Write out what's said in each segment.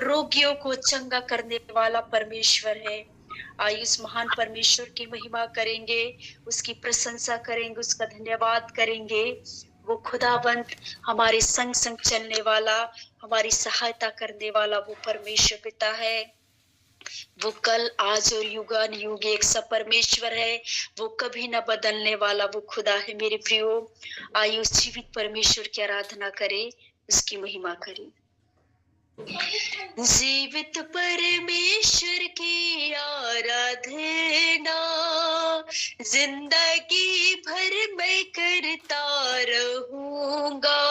रोगियों को चंगा करने वाला परमेश्वर है। आइए उस महान परमेश्वर की महिमा करेंगे, उसकी प्रशंसा करेंगे, उसका धन्यवाद करेंगे। वो खुदावंत हमारे संग संग चलने वाला, हमारी सहायता करने वाला वो परमेश्वर पिता है। वो कल आज और युगान युग एक सा परमेश्वर है। वो कभी ना बदलने वाला वो खुदा है। मेरे प्रियो, आइए उस जीवित परमेश्वर की आराधना करें, उसकी महिमा करें। जीवित परमेश्वर की आराधना जिंदगी भर मैं करता रहूंगा।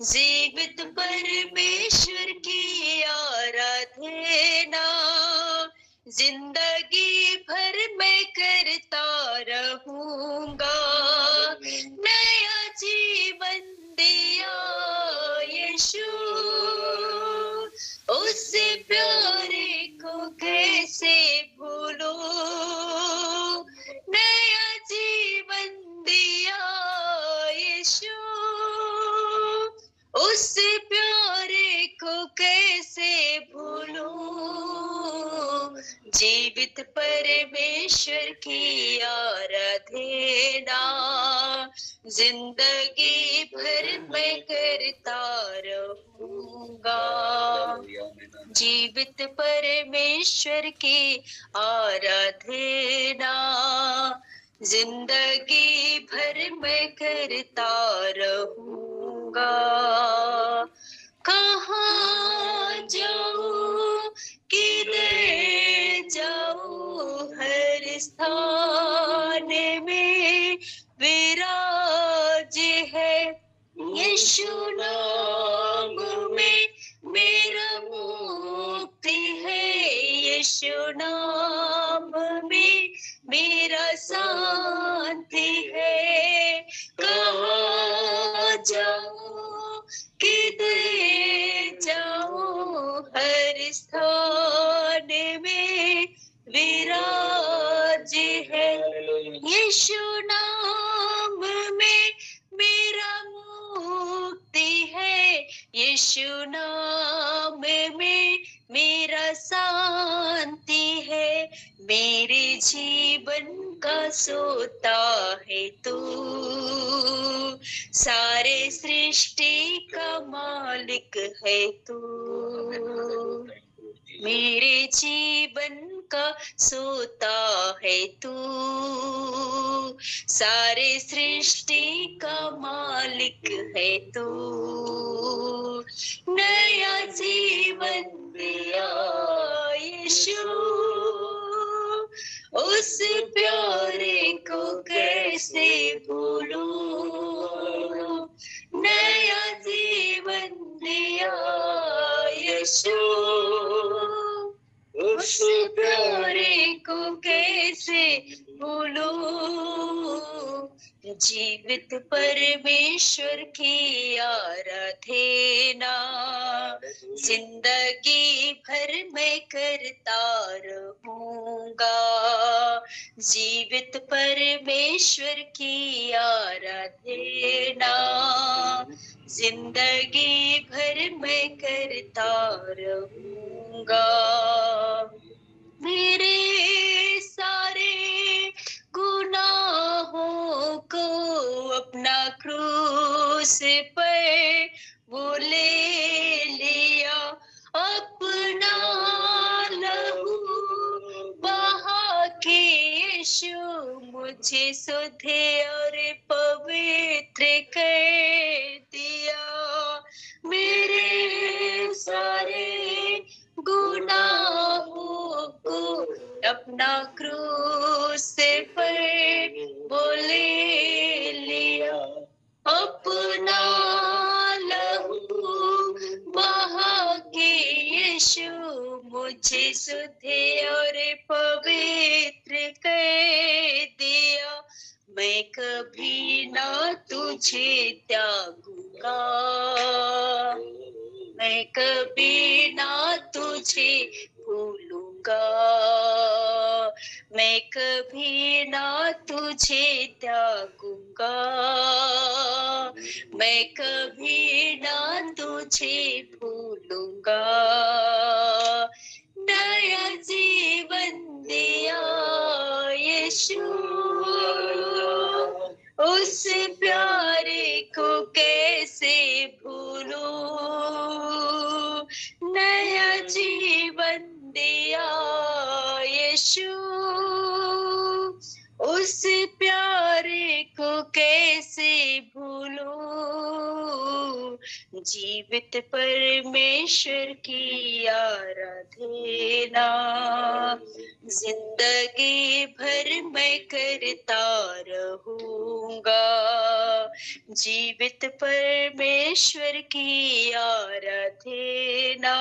जीवित परमेश्वर की आराधना जिंदगी भर मैं करता रहूंगा। नया जीवन दिया यीशु, उस प्यारे को कैसे भूलो। नया जीवन दिया यीशु, उस प्यारे को कैसे भूलो। जीवित परमेश्वर की आराधना जिंदगी भर मैं करता रहूंगा। जीवित परमेश्वर की आराधना जिंदगी भर मैं करता रहूंगा। कहाँ जाऊं किधर जाऊं, हर स्थान में विराज है यीशु। नाम में मेरा मुक्ति है, यीशु नाम में मेरा शांति है। कहाँ जाऊं किधर जाऊं, हर स्थान में विराज है यीशु। नाम में मेरा मुक्ति है, यीशु नाम में मेरा शांति है। मेरे जीवन का सोता है तू, सारे सृष्टि का मालिक है तू। मेरे जीवन का सोता है तू, सारे सृष्टि का मालिक है तू। नया जीवन दिया यीशु, उस प्यारे को कैसे भूलूं। नया जीवन दिया यीशु, उस प्यारे को कैसे भूलूं। जीवित परमेश्वर की आराधना जिंदगी भर मैं करता रहूंगा। जीवित परमेश्वर की आराधना जिंदगी भर मैं करता रहूंगा। मेरे सारे गुनाहों को अपना क्रूस पर वो ले लिया, अपना लहू बहा के यीशु मुझे शुद्ध और पवित्र कर दिया। मेरे सारे गुनाहों को अपना क्रूस पर वो ले लिया, अपना लहू बहा के यीशु मुझे शुद्ध और पवित्र कर दिया। मैं कभी ना तुझे त्यागूंगा, मैं कभी ना तुझे भूलूंगा। मैं कभी ना तुझे त्यागूंगा, मैं कभी ना तुझे भूलूंगा। नया जीवन दिया यीशु, उस प्यारे को कैसे भूलूं। नया जीवन दिया यीशु, उस प्यारे को कैसे भूलूं। जीवित परमेश्वर की आराधना जिंदगी भर मैं करता रहूंगा। जीवित परमेश्वर की आराधना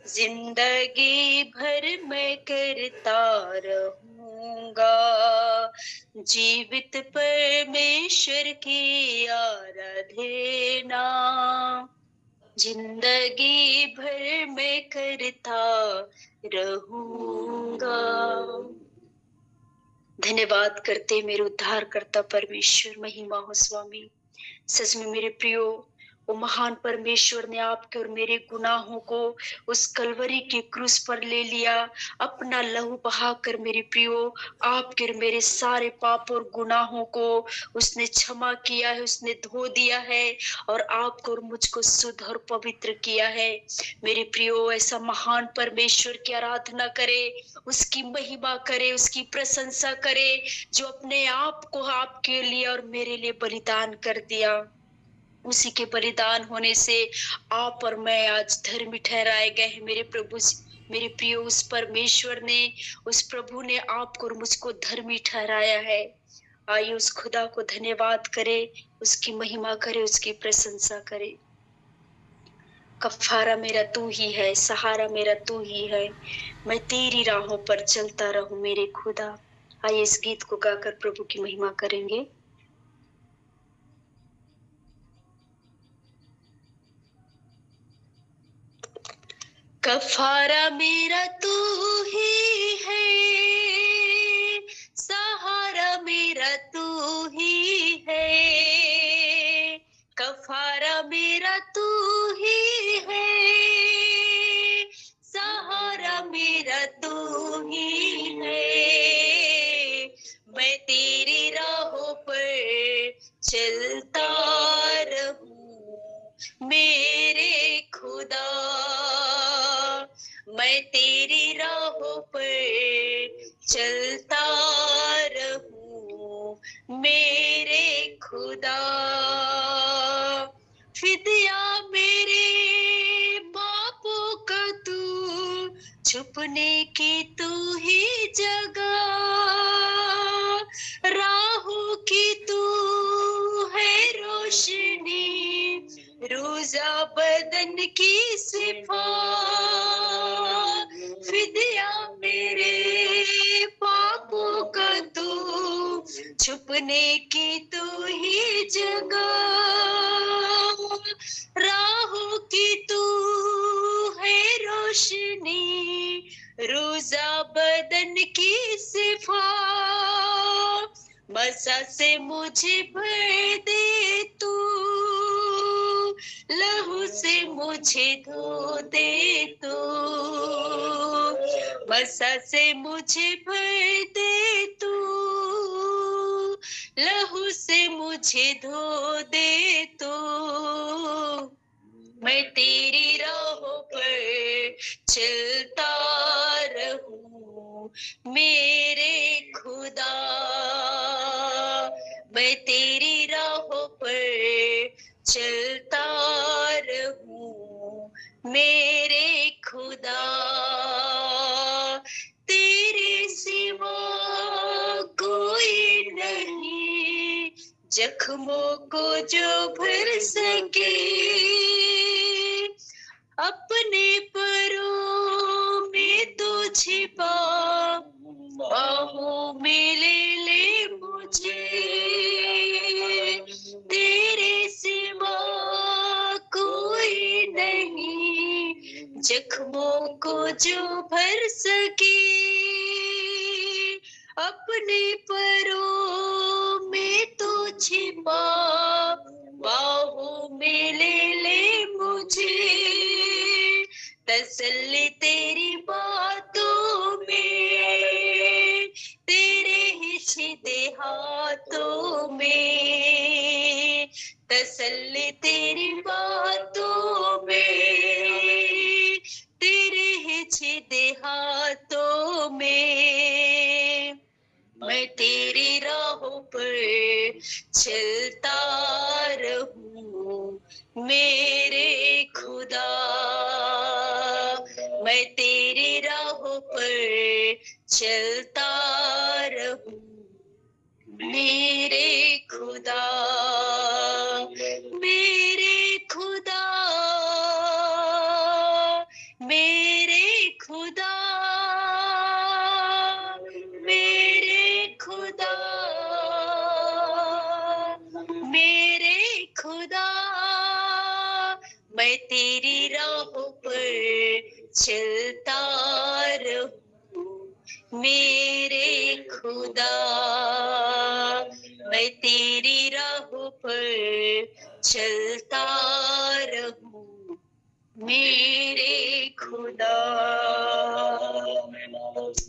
जिंदगी भर मैं करता रहूंगा। जीवित परमेश्वर की आराधना जिंदगी भर मैं करता रहूंगा। धन्यवाद करते मेरे उद्धारकर्ता परमेश्वर, महिमा हो स्वामी। सच में मेरे प्रियो, वो महान परमेश्वर ने आपके और मेरे गुनाहों को उस कलवरी के क्रूस पर ले लिया। अपना लहू बहाकर मेरे प्रियो, आपके और मेरे सारे पाप और गुनाहों को उसने क्षमा किया है, उसने धो दिया है और आपको और मुझको शुद्ध और पवित्र किया है। मेरे प्रियो, ऐसा महान परमेश्वर की आराधना करे, उसकी महिमा करे, उसकी प्रशंसा करे, जो अपने आप को आपके लिए और मेरे लिए बलिदान कर दिया। उसी के बलिदान होने से आप और मैं आज धर्मी ठहराए गए हैं। मेरे प्रभु, मेरे प्रिय, उस परमेश्वर ने, उस प्रभु ने आपको और मुझको धर्मी ठहराया है। आइए उस खुदा को धन्यवाद करे, उसकी महिमा करे, उसकी प्रशंसा करे। कफारा मेरा तू ही है, सहारा मेरा तू ही है, मैं तेरी राहों पर चलता रहूं मेरे खुदा। आइए इस गीत को गाकर प्रभु की महिमा करेंगे। कफारा मेरा तू ही है, सहारा मेरा तू ही है, कफारा मेरा तू ही है, सहारा मेरा तू ही है, मैं तेरी राहों पर चलता रहूं मेरे खुदा, मैं तेरी राहों पर चलता रहूं मेरे खुदा। फिदिया मेरे पापों का तू, छुपने की तू ही जगह, राहों की तू है रोशनी, रोजा बदन की सिफा। फिदिया मेरे पापों का तू, छुपने की तू ही जगह, राहों की तू है रोशनी, रोजा बदन की सिफा। मसा से मुझे भर दे तू, लहू से मुझे धो दे तू, मसा से मुझे भर दे तू, लहू से मुझे धो दे तू, मैं तेरी राहों पर चलता रहूं मेरे खुदा, मैं तेरी राहों पर चलता रहूं मेरे खुदा। तेरे सिवा कोई नहीं, जख्मों को जो भर सके, अपने परों में तो छिपा, बाहों में ले मुझे, तेरे सिवा कोई नहीं, जख्मों को जो भर सके, अपने परों में तो छिपा, बाहों में ले मुझे, तसल्ली तेरी बातों में, तेरे ही सीधे हाथों में, तसल्ली तेरी बातों में, तेरे ही सीधे हाथों में। मैं तेरी राहों पर चलता रहूं मेरे खुदा, मैं तेरी राहों पर चलता रहूं मेरे खुदा, मेरे खुदा, मेरे खुदा, मेरे खुदा, मेरे खुदा, मैं तेरी राहों पर चलता रहूं मेरे खुदा, मैं तेरी राहों पर चलता रहूं मेरे खुदा।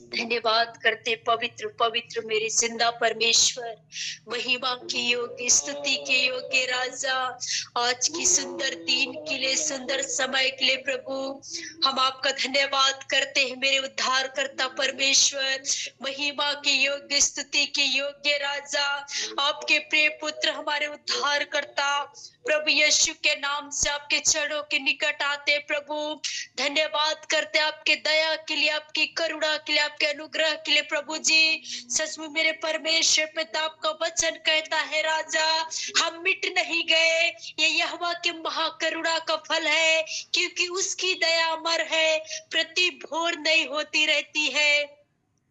धन्यवाद करते पवित्र पवित्र मेरे जिंदा परमेश्वर, महिमा के योग्य, स्तुति के योग्य राजा, आज की सुंदर दिन के लिए, सुंदर समय के लिए प्रभु हम आपका धन्यवाद करते हैं मेरे उद्धार करता परमेश्वर, महिमा के योग्य, स्तुति के योग्य राजा, आपके प्रिय पुत्र हमारे उद्धार करता प्रभु यीशु के नाम से आपके चरणों के निकट आते प्रभु, धन्यवाद करते आपके दया के लिए, आपकी करुणा के लिए, आपके अनुग्रह के लिए प्रभु जी। सच में मेरे परमेश्वर पिता आपका वचन कहता है राजा, हम मिट नहीं गए, ये यहोवा के महाकरुणा का फल है, क्योंकि उसकी दया अमर है, प्रति भोर नई होती रहती है।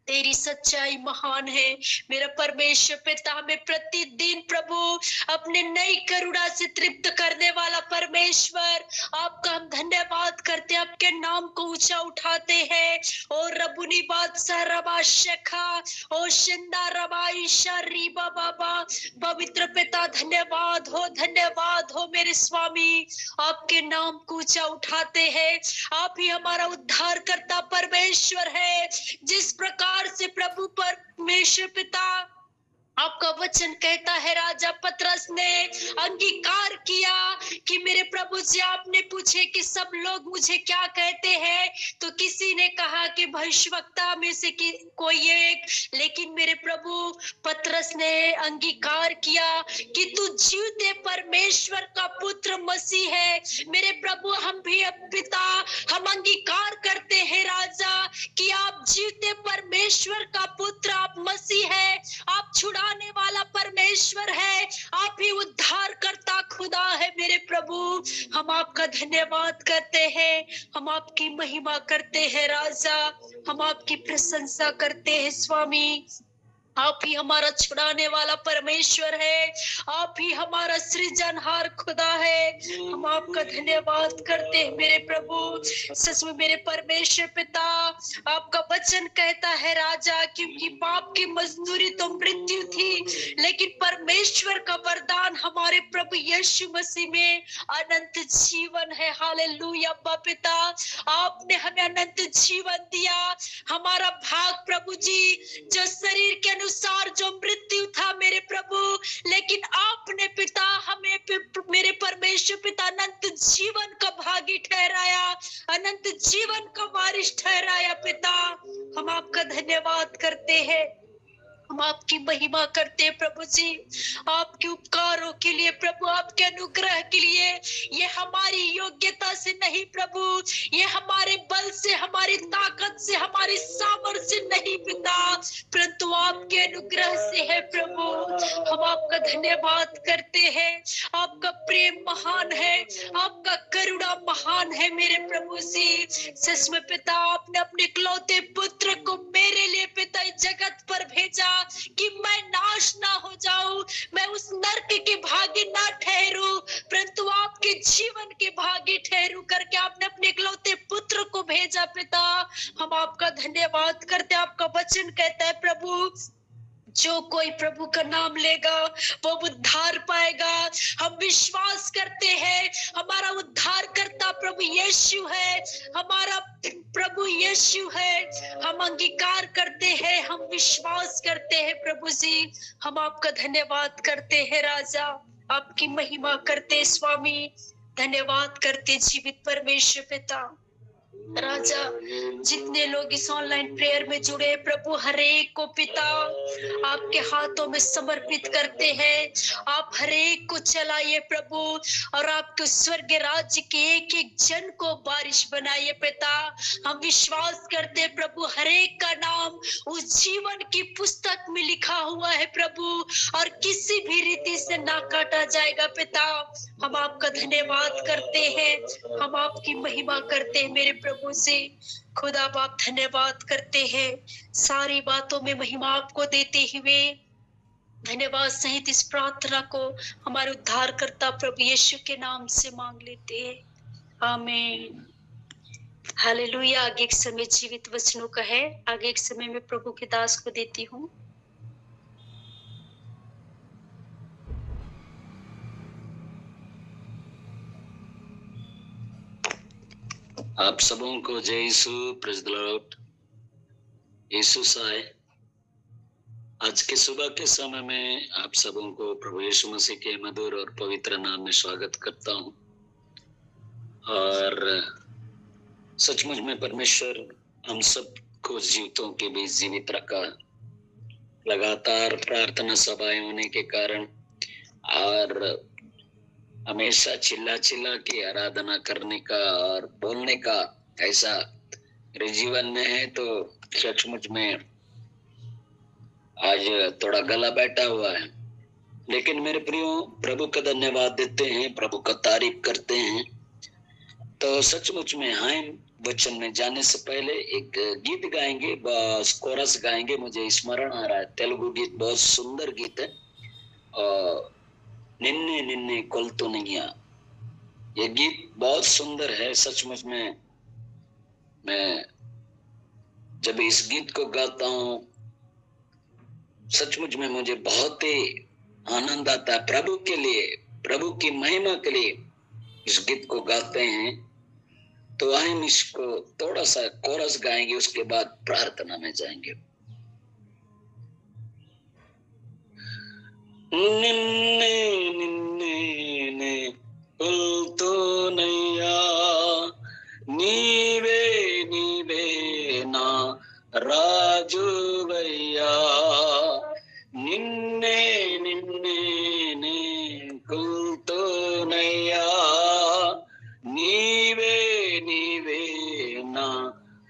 तेरी सच्चाई महान है मेरा परमेश्वर पिता, हमें प्रतिदिन प्रभु अपने नई करुणा से तृप्त करने वाला परमेश्वर, आपका हम धन्यवाद करते हैं, आपके नाम को ऊंचा उठाते हैं। और रबुनी बादशाह रबा शेखा ओ शिंदा रबा ईशा रीबा बाबा, पवित्र पिता धन्यवाद हो मेरे स्वामी, आपके नाम को ऊंचा उठाते हैं। आप ही हमारा उद्धार करता परमेश्वर है, जिस प्रकार से प्रभु परमेश्वर पिता आपका वचन कहता है राजा, पतरस ने अंगीकार किया कि मेरे प्रभु जी आपने पूछे कि सब लोग मुझे क्या कहते हैं, तो किसी ने कहा कि भविष्यवक्ता में से कोई एक, लेकिन मेरे प्रभु पतरस ने अंगीकार किया कि तू जीवते परमेश्वर का पुत्र मसीह है। मेरे प्रभु हम भी अब पिता हम अंगीकार करते हैं राजा कि आप जीवते परमेश्वर का पुत्र, आप मसीह है, आप छुड़ाने वाला परमेश्वर है, आप ही उद्धार करता खुदा है मेरे प्रभु। हम आपका धन्यवाद करते हैं, हम आपकी महिमा करते हैं राजा, हम आपकी प्रशंसा करते हैं स्वामी। आप ही हमारा छुड़ाने वाला परमेश्वर है, आप ही हमारा सृजनहार खुदा है, हम आपका धन्यवाद करते हैं मेरे प्रभु। सच में मेरे परमेश्वर पिता आपका वचन कहता है राजा, क्योंकि पाप की मजदूरी तो मृत्यु थी, लेकिन परमेश्वर का वरदान हमारे प्रभु यीशु मसीह में अनंत जीवन है। हालेलुया पिता, आपने हमें अनंत जीवन दिया। हमारा भाग प्रभु जी जो शरीर के अनुसार जो मृत्यु था मेरे प्रभु, लेकिन आपने पिता हमें मेरे परमेश्वर पिता अनंत जीवन का भागी ठहराया, अनंत जीवन का वारिस ठहराया पिता। हम आपका धन्यवाद करते हैं, हम आपकी महिमा करते हैं प्रभु जी, आपके उपकारों के लिए प्रभु, आपके अनुग्रह के लिए। ये हमारी योग्यता से नहीं प्रभु, ये हमारे बल से, हमारी ताकत से, हमारी सामर्थ्य से नहीं पिता, परंतु आपके अनुग्रह से है प्रभु। हम आपका धन्यवाद करते हैं, आपका प्रेम महान है, आपका करुणा महान है मेरे प्रभु जी। सच में पिता आपने अपने इकलौते पुत्र को मेरे लिए पिता इस जगत पर भेजा कि मैं नाश ना हो जाऊं, मैं उस नरक के भागी ना ठहरूं, परंतु आपके जीवन के भागी ठहरूं करके आपने अपने इकलौते पुत्र को भेजा पिता। हम आपका धन्यवाद करते हैं। आपका वचन कहता है प्रभु, जो कोई प्रभु का नाम लेगा वो उद्धार पाएगा। हम विश्वास करते हैं हमारा उद्धार करता प्रभु यीशु है, हमारा प्रभु यीशु है। हम अंगीकार करते हैं, हम विश्वास करते हैं प्रभु जी। हम आपका धन्यवाद करते हैं राजा, आपकी महिमा करते स्वामी, धन्यवाद करते जीवित परमेश्वर पिता। राजा, जितने लोग इस ऑनलाइन प्रेयर में जुड़े प्रभु, हरेक को पिता आपके हाथों में समर्पित करते हैं। आप हरेक को चलाइए प्रभु, और आपके स्वर्ग राज्य के एक एक जन को बारिश बनाइए पिता। हम विश्वास करते हैं प्रभु, हरेक का नाम उस जीवन की पुस्तक में लिखा हुआ है प्रभु, और किसी भी रीति से ना काटा जाएगा पिता। हम आपका धन्यवाद करते हैं, हम आपकी महिमा करते हैं मेरे प्रभु से। खुदा बाप धन्यवाद करते हैं, सारी बातों में महिमा आपको देते हुए धन्यवाद सहित इस प्रार्थना को हमारे उद्धारकर्ता प्रभु यीशु के नाम से मांग लेते हैं, आमीन। हालेलुया। आगे एक समय जीवित वचनों का है, आगे एक समय में प्रभु के दास को देती हूँ। आप सबों को जय यीशु, प्रेज़ द लॉर्ड। यीशु साय। आज के सुबह के समय में आप सबों को प्रभु यीशु मसीह के मधुर और पवित्र नाम में स्वागत करता हूं। और सचमुच में परमेश्वर हम सबको जीवितों के बीच जीवित रखा। लगातार प्रार्थना सभाएं होने के कारण और हमेशा चिल्ला चिल्ला के आराधना करने का और बोलने का ऐसा मेरे जीवन में है, तो सचमुच में आज थोड़ा गला बैठा हुआ है। लेकिन मेरे प्रियो, प्रभु का धन्यवाद देते हैं, प्रभु का तारीफ करते हैं। तो सचमुच में हम वचन में जाने से पहले एक गीत गाएंगे, बस कोरस गाएंगे। मुझे स्मरण आ रहा है, तेलुगु गीत, बहुत सुंदर गीत है, और निन्ने निन्ने कोलतो नैया। ये गीत बहुत सुंदर है। सचमुच में मैं जब इस गीत को गाता हूँ, सचमुच में मुझे बहुत ही आनंद आता है। प्रभु के लिए, प्रभु की महिमा के लिए इस गीत को गाते हैं। तो हम इसको थोड़ा सा कोरस गाएंगे, उसके बाद प्रार्थना में जाएंगे। निन्ने निन्ने कोलतो नैया, नीवे नीवे ना राजुवैया। निन्ने निन्ने कोलतो नैया, नीवे नीवे ना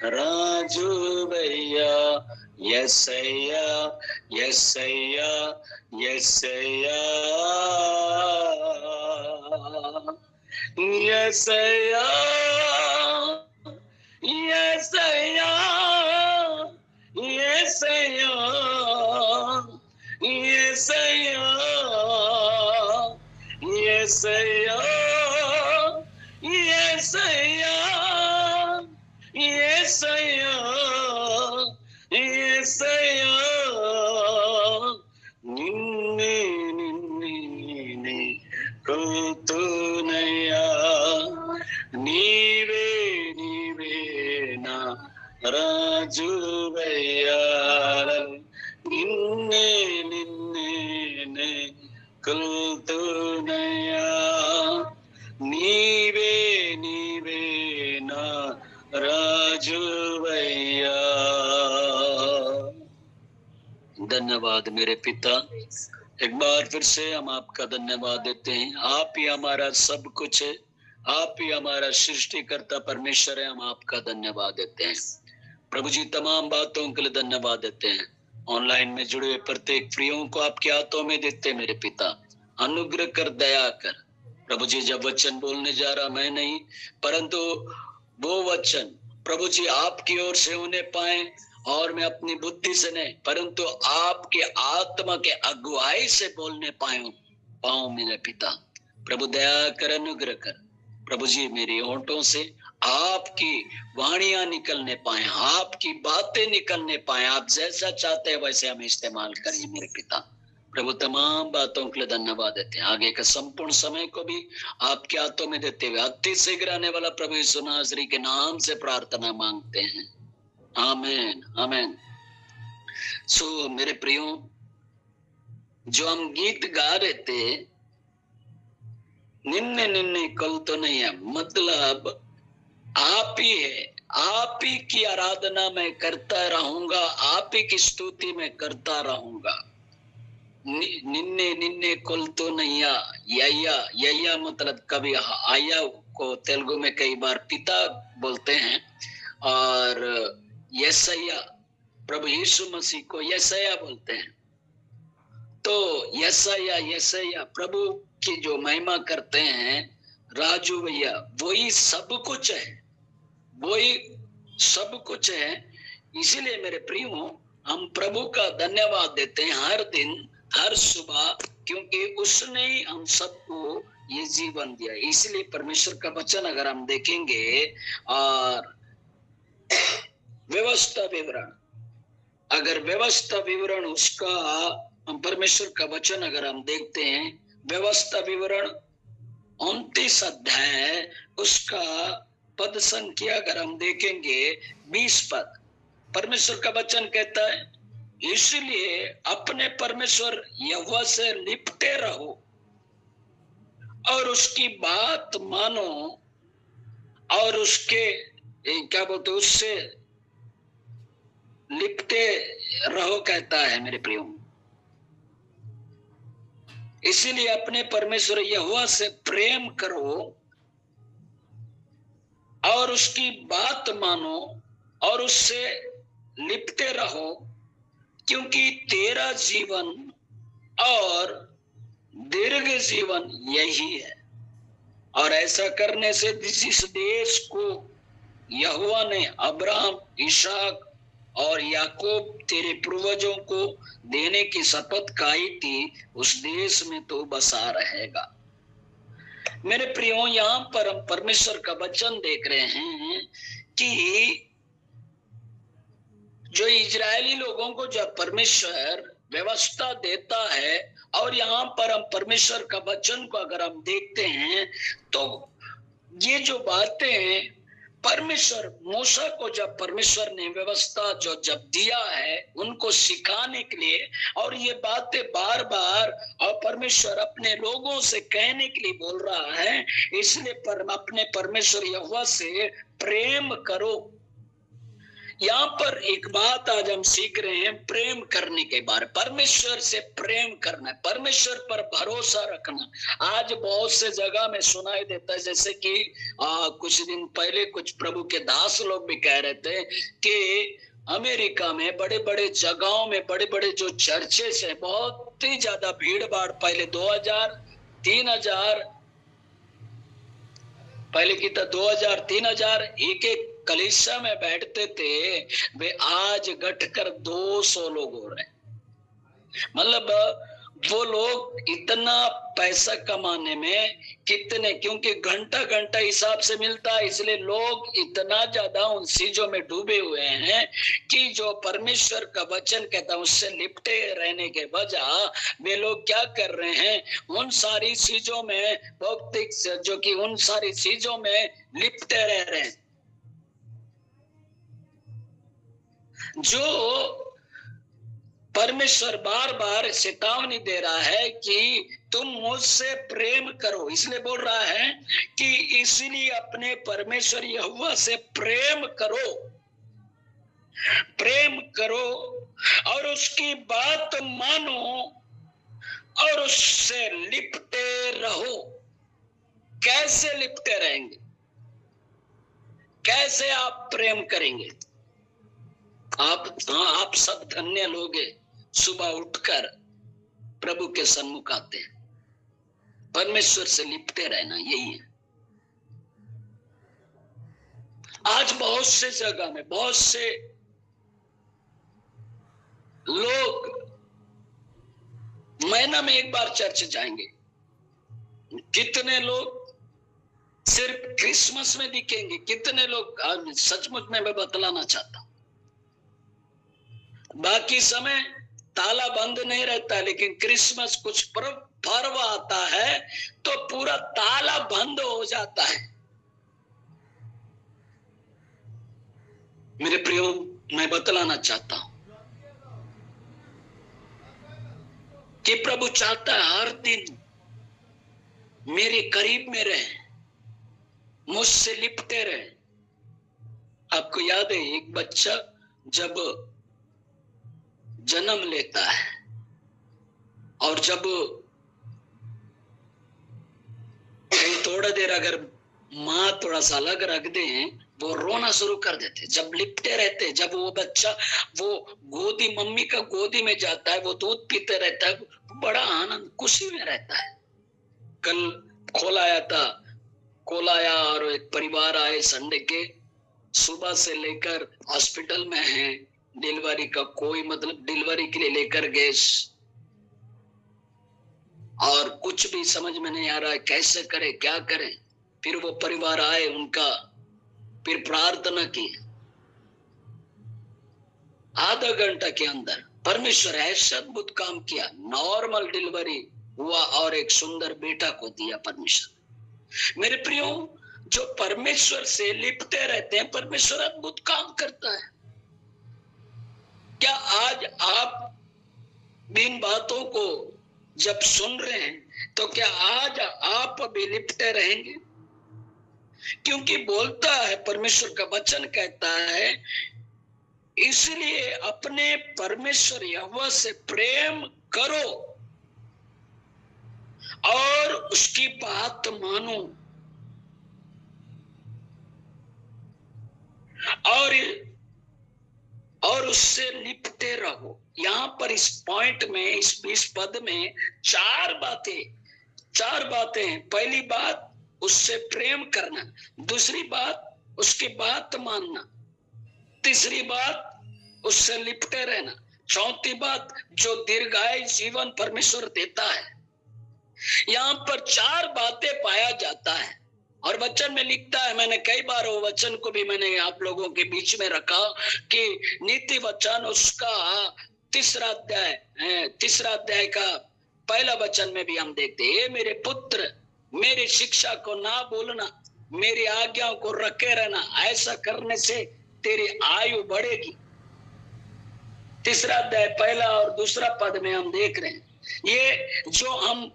राजुवैया। यस्सैया यस्सैया यस्सैया यस्सैया यस्सैया यस्सैया यस्सैया यस्सैया यस्सैया यस्सैया यस्सैया। निन्ने निन्ने कोलतो नैया, नीवे नीवे ना राजुवैया। निन्ने निन्ने कोलतो नैया, नीवे नीवे ना राजुवैया। धन्यवाद मेरे पिता। एक बार फिर से हम आपका धन्यवाद देते हैं। आप ही हमारा सब कुछ है, आप ही हमारा सृष्टिकर्ता परमेश्वर है। हम आपका धन्यवाद देते हैं प्रभु जी, तमाम बातों के लिए धन्यवाद देते हैं। ऑनलाइन में जुड़े हुए प्रत्येक प्रियों को आपके हाथों में देते हैं मेरे पिता। अनुग्रह कर, दया कर प्रभु जी। जब वचन बोलने जा रहा मैं नहीं, परंतु वो वचन प्रभु जी आपकी ओर से होने पाए, और मैं अपनी बुद्धि से नहीं परंतु आपके आत्मा के अगुवाई से बोलने पाऊं मेरे पिता। प्रभु दया कर, अनुग्रह कर प्रभु जी। मेरे होंठों से आपकी वाणियां निकलने पाए, आपकी बातें निकलने पाए। आप जैसा चाहते हैं वैसे हमें इस्तेमाल करिए मेरे पिता। प्रभु तमाम बातों के लिए धन्यवाद देते हैं। आगे के संपूर्ण समय को भी आपके हाथों में देते हुए अति शीघ्र आने वाला प्रभु यीशु नासरी के नाम से प्रार्थना मांगते हैं, आमीन आमीन। सो मेरे प्रियो, जो हम गीत गा रहे थे, निन्ने निन्ने कल तो नहीं है, मतलब आप ही है, आप ही की आराधना मैं करता रहूंगा, आप ही की स्तुति मैं करता रहूंगा। निन्ने निन्ने कुल तो नैया, यैया यैया मतलब कभी आया को तेलुगु में कई बार पिता बोलते हैं, और यसैया प्रभु यीशु मसीह को यसैया बोलते हैं। तो यसैया यसैया प्रभु की जो महिमा करते हैं राजू भैया, वही सब कुछ है, वही सब कुछ है। इसीलिए मेरे प्रियो, हम प्रभु का धन्यवाद देते हैं हर दिन हर सुबह, क्योंकि उसने ही हम सबको ये जीवन दिया। इसलिए परमेश्वर का वचन अगर हम देखेंगे, और व्यवस्था विवरण, अगर व्यवस्था विवरण उसका, हम परमेश्वर का वचन अगर हम देखते हैं, व्यवस्था विवरण 29 अध्याय उसका पद संख्या अगर हम देखेंगे 20 पद, परमेश्वर का वचन कहता है, इसलिए अपने परमेश्वर यहोवा से लिपटे रहो और उसकी बात मानो, और उसके क्या बोलते उससे लिपटे रहो कहता है मेरे प्रियो। इसीलिए अपने परमेश्वर यहोवा से प्रेम करो और उसकी बात मानो और उससे लिपटे रहो, क्योंकि तेरा जीवन और दीर्घ जीवन यही है। और ऐसा करने से जिस देश को यहोवा ने अब्राहम, इसहाक और याकूब तेरे पूर्वजों को देने की शपथ खाई थी, उस देश में तो बसा रहेगा। मेरे प्रियो, यहाँ पर हम परमेश्वर का वचन देख रहे हैं कि जो इजरायली लोगों को जब परमेश्वर व्यवस्था देता है, और यहाँ पर हम परमेश्वर का वचन को अगर हम देखते हैं, तो ये जो बातें परमेश्वर मूसा को जब परमेश्वर ने व्यवस्था जो जब दिया है उनको सिखाने के लिए, और ये बातें बार बार और परमेश्वर अपने लोगों से कहने के लिए बोल रहा है, इसलिए अपने परमेश्वर यहोवा से प्रेम करो। यहाँ पर एक बात आज हम सीख रहे हैं, प्रेम करने के बारे, परमेश्वर से प्रेम करना, परमेश्वर पर भरोसा रखना। आज बहुत से जगह में सुनाई देता है, जैसे कि कुछ दिन पहले कुछ प्रभु के दास लोग भी कह रहे थे कि अमेरिका में बड़े बड़े जगहों में बड़े बड़े जो चर्चेस है, बहुत ही ज्यादा भीड़ भाड़, पहले 2000 3000 पहले की तो 2000-3000 एक एक कलीसिया में बैठते थे, वे आज घटकर 200 लोग हो रहे हैं। मतलब वो लोग इतना पैसा कमाने में कितने, क्योंकि घंटा घंटा हिसाब से मिलता है, इसलिए लोग इतना ज्यादा उन चीजों में डूबे हुए हैं कि जो परमेश्वर का वचन कहता है उससे लिपटे रहने के बजाय वे लोग क्या कर रहे हैं, उन सारी चीजों में भौतिक, जो कि उन सारी चीजों में लिपटे रह रहे हैं। जो परमेश्वर बार बार चेतावनी दे रहा है कि तुम मुझसे प्रेम करो, इसलिए बोल रहा है कि इसलिए अपने परमेश्वर यहोवा से प्रेम करो, प्रेम करो और उसकी बात मानो और उससे लिपटे रहो। कैसे लिपटे रहेंगे, कैसे आप प्रेम करेंगे? आप सब धन्य लोग हैं, सुबह उठकर प्रभु के सन्मुख आते हैं। परमेश्वर से लिपटे रहना यही है। आज बहुत से जगह में बहुत से लोग महीना में एक बार चर्च जाएंगे, कितने लोग सिर्फ क्रिसमस में दिखेंगे। कितने लोग, सचमुच में मैं बतलाना चाहता हूं, बाकी समय ताला बंद नहीं रहता, लेकिन क्रिसमस कुछ पर्व आता है तो पूरा ताला बंद हो जाता है। मेरे प्रियो, मैं बतलाना चाहता हूं कि प्रभु चाहता है हर दिन मेरे करीब में रहे, मुझसे लिपटे रहे। आपको याद है, एक बच्चा जब जन्म लेता है और जब कहीं थोड़ा देर अगर माँ थोड़ा सा अलग रख दे, वो रोना शुरू कर देते। जब लिपटे रहते, जब वो बच्चा वो गोदी, मम्मी का गोदी में जाता है, वो दूध पीते रहता है, बड़ा आनंद खुशी में रहता है। कल खोलाया और एक परिवार आए संडे के, सुबह से लेकर हॉस्पिटल में है, डिलीवरी का कोई मतलब, डिलीवरी के लिए लेकर गए और कुछ भी समझ में नहीं आ रहा है, कैसे करें क्या करें। फिर वो परिवार आए, उनका फिर प्रार्थना की। आधा घंटा के अंदर परमेश्वर ऐसा अद्भुत काम किया, नॉर्मल डिलीवरी हुआ और एक सुंदर बेटा को दिया परमेश्वर। मेरे प्रियो, जो परमेश्वर से लिपटे रहते हैं, परमेश्वर अद्भुत काम करता है। क्या आज आप इन बातों को जब सुन रहे हैं तो क्या आज आप भी लिपटे रहेंगे? क्योंकि बोलता है, परमेश्वर का वचन कहता है, इसलिए अपने परमेश्वर यहोवा से प्रेम करो और उसकी बात मानो और उससे लिपटे रहो। यहां पर इस पॉइंट में, इस पद में चार बातें हैं। पहली बात, उससे प्रेम करना। दूसरी बात, उसकी बात मानना। तीसरी बात, उससे लिपटे रहना। चौथी बात, जो दीर्घायु जीवन परमेश्वर देता है। यहाँ पर चार बातें पाया जाता है और वचन में लिखता है, मैंने कई बार वो वचन को भी मैंने आप लोगों के बीच में रखा कि नीति वचन उसका तीसरा अध्याय का पहला वचन में भी हम देखते हैं, मेरे पुत्र मेरी शिक्षा को ना भूलना, मेरी आज्ञाओं को रखे रहना, ऐसा करने से तेरी आयु बढ़ेगी। तीसरा अध्याय पहला और दूसरा पद में हम देख रहे हैं। ये जो हम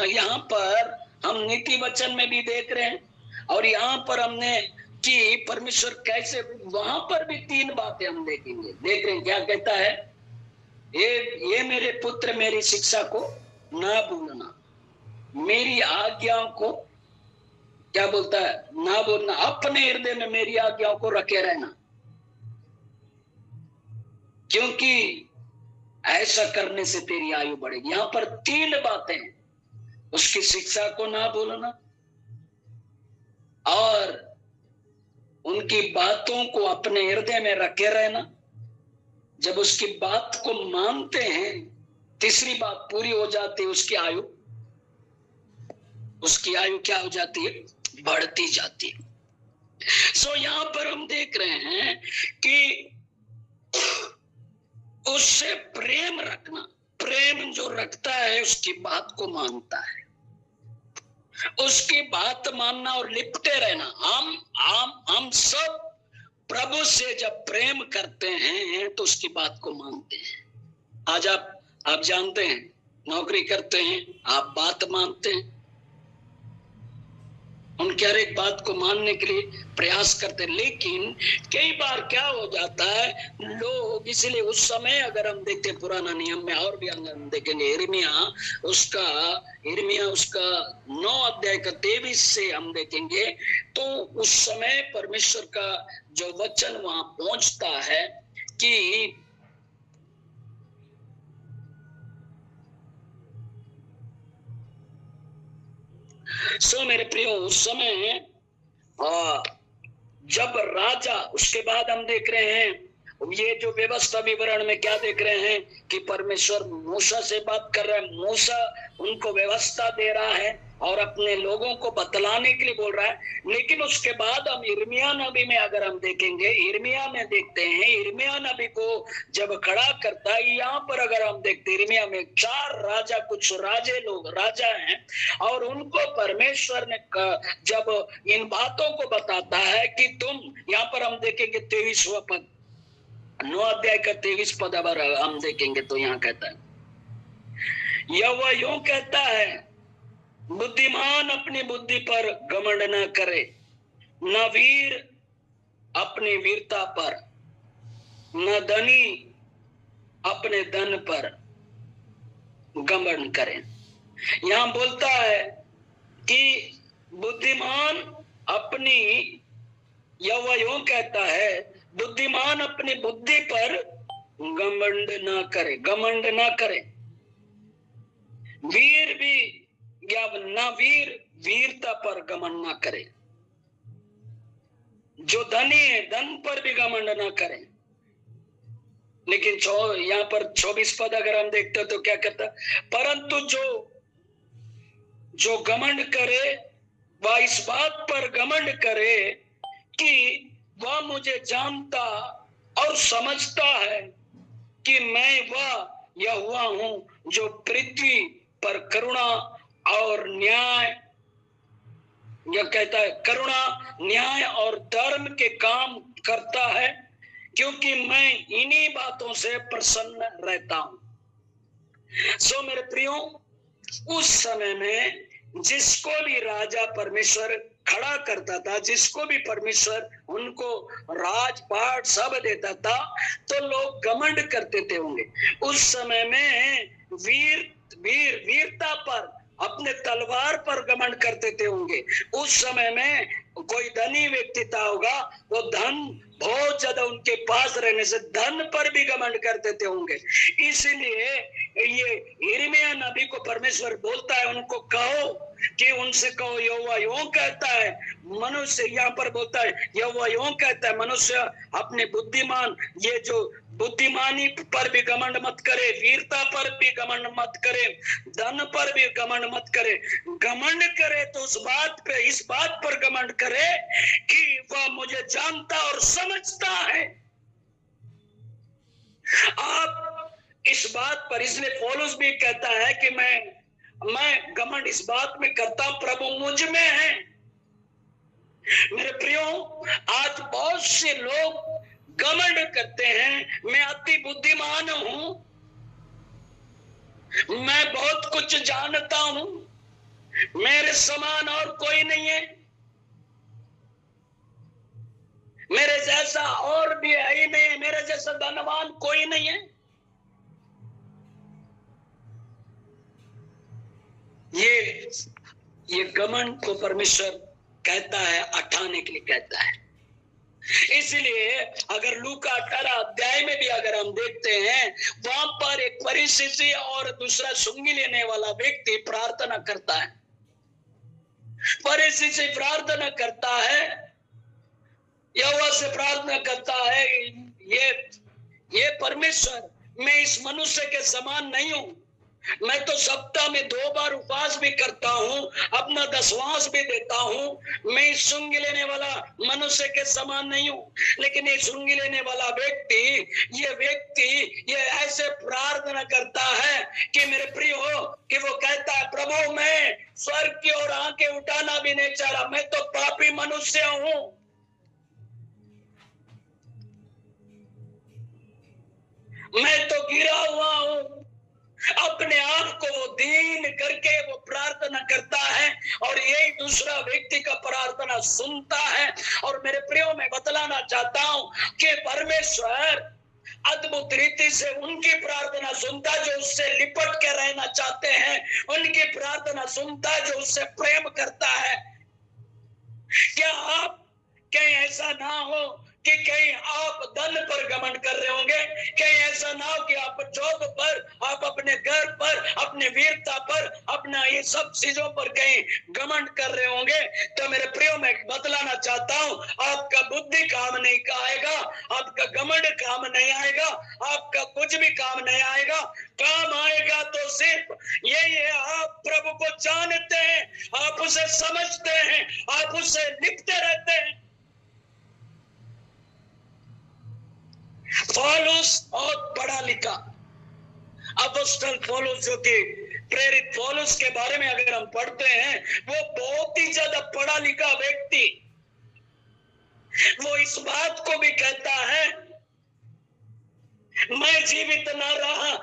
यहाँ पर हम नीति वचन में भी देख रहे हैं और यहाँ पर हमने कि परमेश्वर कैसे, वहां पर भी तीन बातें हम देखेंगे। देख रहे हैं क्या कहता है, ये मेरे पुत्र मेरी शिक्षा को ना भूलना, मेरी आज्ञाओं को क्या बोलता है, ना भूलना, अपने हृदय में मेरी आज्ञाओं को रखे रहना, क्योंकि ऐसा करने से तेरी आयु बढ़ेगी। यहां पर तीन बातें हैं, उसकी शिक्षा को ना भूलना और उनकी बातों को अपने हृदय में रखे रहना। जब उसकी बात को मानते हैं, तीसरी बात पूरी हो जाती है, उसकी आयु क्या हो जाती है, बढ़ती जाती है। सो यहां पर हम देख रहे हैं कि उससे प्रेम रखना, प्रेम जो रखता है उसकी बात को मानता है, उसकी बात मानना और लिपटे रहना। हम सब प्रभु से जब प्रेम करते हैं तो उसकी बात को मानते हैं। आज आप जानते हैं, नौकरी करते हैं, आप बात मानते हैं, उनके हर एक बात को मानने के लिए प्रयास करते हैं। लेकिन कई बार क्या हो जाता है, लोग, इसलिए उस समय अगर हम देखते हैं पुराना नियम में और भी हम देखेंगे, यिर्मयाह उसका 9 अध्याय का 23 से हम देखेंगे, तो उस समय परमेश्वर का जो वचन वहां पहुंचता है कि मेरे प्रियो, उस समय जब राजा, उसके बाद हम देख रहे हैं ये जो व्यवस्था विवरण में क्या देख रहे हैं कि परमेश्वर मूसा से बात कर रहा है, मूसा उनको व्यवस्था दे रहा है और अपने लोगों को बतलाने के लिए बोल रहा है। लेकिन उसके बाद हम यिर्मयाह नबी में अगर हम देखेंगे, यिर्मयाह में देखते हैं, यिर्मयाह नबी को जब खड़ा करता है, यहाँ पर अगर हम देखते हैं यिर्मयाह में 4 राजा, कुछ राजा हैं, और उनको परमेश्वर ने जब इन बातों को बताता है कि तुम, यहाँ पर हम देखेंगे 23वां पद, 9 अध्याय का 23 पद अगर हम देखेंगे तो यहाँ कहता है, यहोवा यूं कहता है, बुद्धिमान अपनी बुद्धि पर घमंड न करे, न वीर अपनी वीरता पर, न धनी अपने धन पर घमंड करे। यहां बोलता है कि बुद्धिमान अपनी, यहोवा यूं कहता है, बुद्धिमान अपनी बुद्धि पर घमंड ना करे, घमंड ना करे। वीर भी या ना वीर वीरता पर घमंड ना करे। जो धनी है धन पर भी घमंड ना करे। लेकिन यहाँ पर 24 पद अगर हम देखते हो तो क्या कहता है, परंतु जो घमंड करे वह इस बात पर घमंड करे कि वह मुझे जानता और समझता है कि मैं वह यहोवा हूं जो पृथ्वी पर करुणा और न्याय, यह कहता है करुणा, न्याय और धर्म के काम करता है, क्योंकि मैं इन्हीं बातों से प्रसन्न रहता हूं। मेरे प्रियो, उस समय में जिसको भी राजा परमेश्वर खड़ा करता था, जिसको भी परमेश्वर उनको राजपाट सब देता था, तो लोग घमंड करते थे होंगे। उस समय में वीरता पर, अपने तलवार पर घमंड करते थे होंगे। उस समय में कोई धनी व्यक्ति था होगा, वो धन बहुत ज्यादा उनके पास रहने से धन पर भी घमंड करते थे होंगे। इसलिए ये यिर्मयाह नबी को परमेश्वर बोलता है, उनको कहो कि उनसे कहो, यहोवा यूं कहता है, मनुष्य, यहाँ पर बोलता है यहोवा यूं कहता है, मनुष्य अपने बुद्धिमान, ये जो बुद्धिमानी पर भी घमंड मत करे, वीरता पर भी घमंड मत करे, धन पर भी घमंड मत करे। घमंड करे तो इस बात पर घमंड करे कि वह मुझे जानता और समझता है। आप इस बात पर, इसलिए पौलुस भी कहता है कि मैं घमंड इस बात में करता हूं, प्रभु मुझ में है। मेरे प्रियो, आज बहुत से लोग घमंड करते हैं, मैं अति बुद्धिमान हूं, मैं बहुत कुछ जानता हूं, मेरे समान और कोई नहीं है, मेरे जैसा और भी है ही नहीं, मेरे जैसा धनवान कोई नहीं है। ये घमंड को परमेश्वर कहता है, हटाने के लिए कहता है। इसलिए अगर लूका 18 अध्याय में भी अगर हम देखते हैं, वहां पर एक फरीसी और दूसरा सुंगी लेने वाला व्यक्ति प्रार्थना करता है। फरीसी प्रार्थना करता है, यहोवा से प्रार्थना करता है, ये परमेश्वर, मैं इस मनुष्य के समान नहीं हूं, मैं तो सप्ताह में 2 बार उपवास भी करता हूं, अपना दशवांश भी देता हूं, मैं इस सुंगी लेने वाला मनुष्य के समान नहीं हूं। लेकिन ये सुंगी लेने वाला व्यक्ति ये ऐसे प्रार्थना करता है कि मेरे प्रिय हो, कि वो कहता है, प्रभु मैं स्वर्ग की ओर आंखें उठाना भी नहीं चाह रहा, मैं तो पापी मनुष्य हूं, मैं तो गिरा हुआ हूं। अपने आप को वो दीन करके वो प्रार्थना करता है, और यही दूसरा व्यक्ति का प्रार्थना सुनता है। और मेरे प्रियो, मैं बतलाना चाहता हूं कि परमेश्वर अद्भुत रीति से उनकी प्रार्थना सुनता जो उससे लिपट के रहना चाहते हैं, उनकी प्रार्थना सुनता जो उससे प्रेम करता है। क्या आप कहीं ऐसा ना हो कि कहीं आप धन पर घमंड कर रहे होंगे, कहीं ऐसा ना हो कि आप जॉब पर, आप अपने घर पर, अपने वीरता पर, अपना ये सब चीजों पर कहीं घमंड कर रहे होंगे। तो मेरे प्रियो, मैं बतलाना चाहता हूं, आपका बुद्धि काम नहीं आएगा, आपका घमंड काम नहीं आएगा, आपका कुछ भी काम नहीं आएगा। काम आएगा तो सिर्फ यही है, आप प्रभु को जानते हैं, आप उसे समझते हैं, आप उससे लिपटे रहते हैं। पौलुस बहुत पढ़ा लिखा, अपोस्टल पौलुस, जो कि प्रेरित पौलुस के बारे में अगर हम पढ़ते हैं, वो बहुत ही ज्यादा पढ़ा लिखा व्यक्ति। वो इस बात को भी कहता है, मैं जीवित न रहा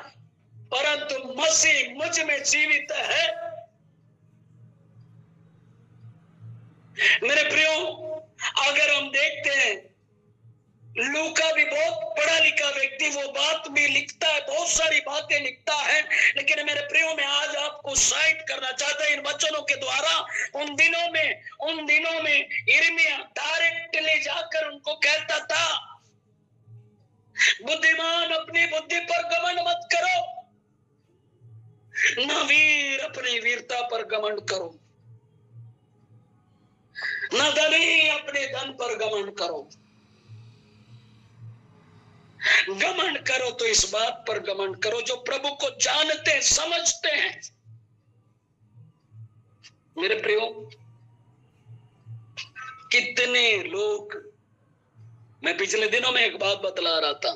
परंतु मसीह मुझ में जीवित है। मेरे प्रियो, अगर हम देखते हैं, लूका भी बहुत पढ़ा लिखा व्यक्ति, वो बात भी लिखता है, बहुत सारी बातें लिखता है। लेकिन मेरे प्रियो, मैं आज आपको उत्साहित करना चाहता हूं इन वचनों के द्वारा। उन दिनों में यिर्मयाह डायरेक्टली जाकर उनको कहता था, बुद्धिमान अपनी बुद्धि पर घमंड मत करो, न वीर अपनी वीरता पर घमंड करो, न धनी अपने धन पर घमंड करो। घमंड करो तो इस बात पर घमंड करो जो प्रभु को जानते हैं, समझते हैं। मेरे प्रियो, कितने लोग, मैं पिछले दिनों में एक बात बतला रहा था,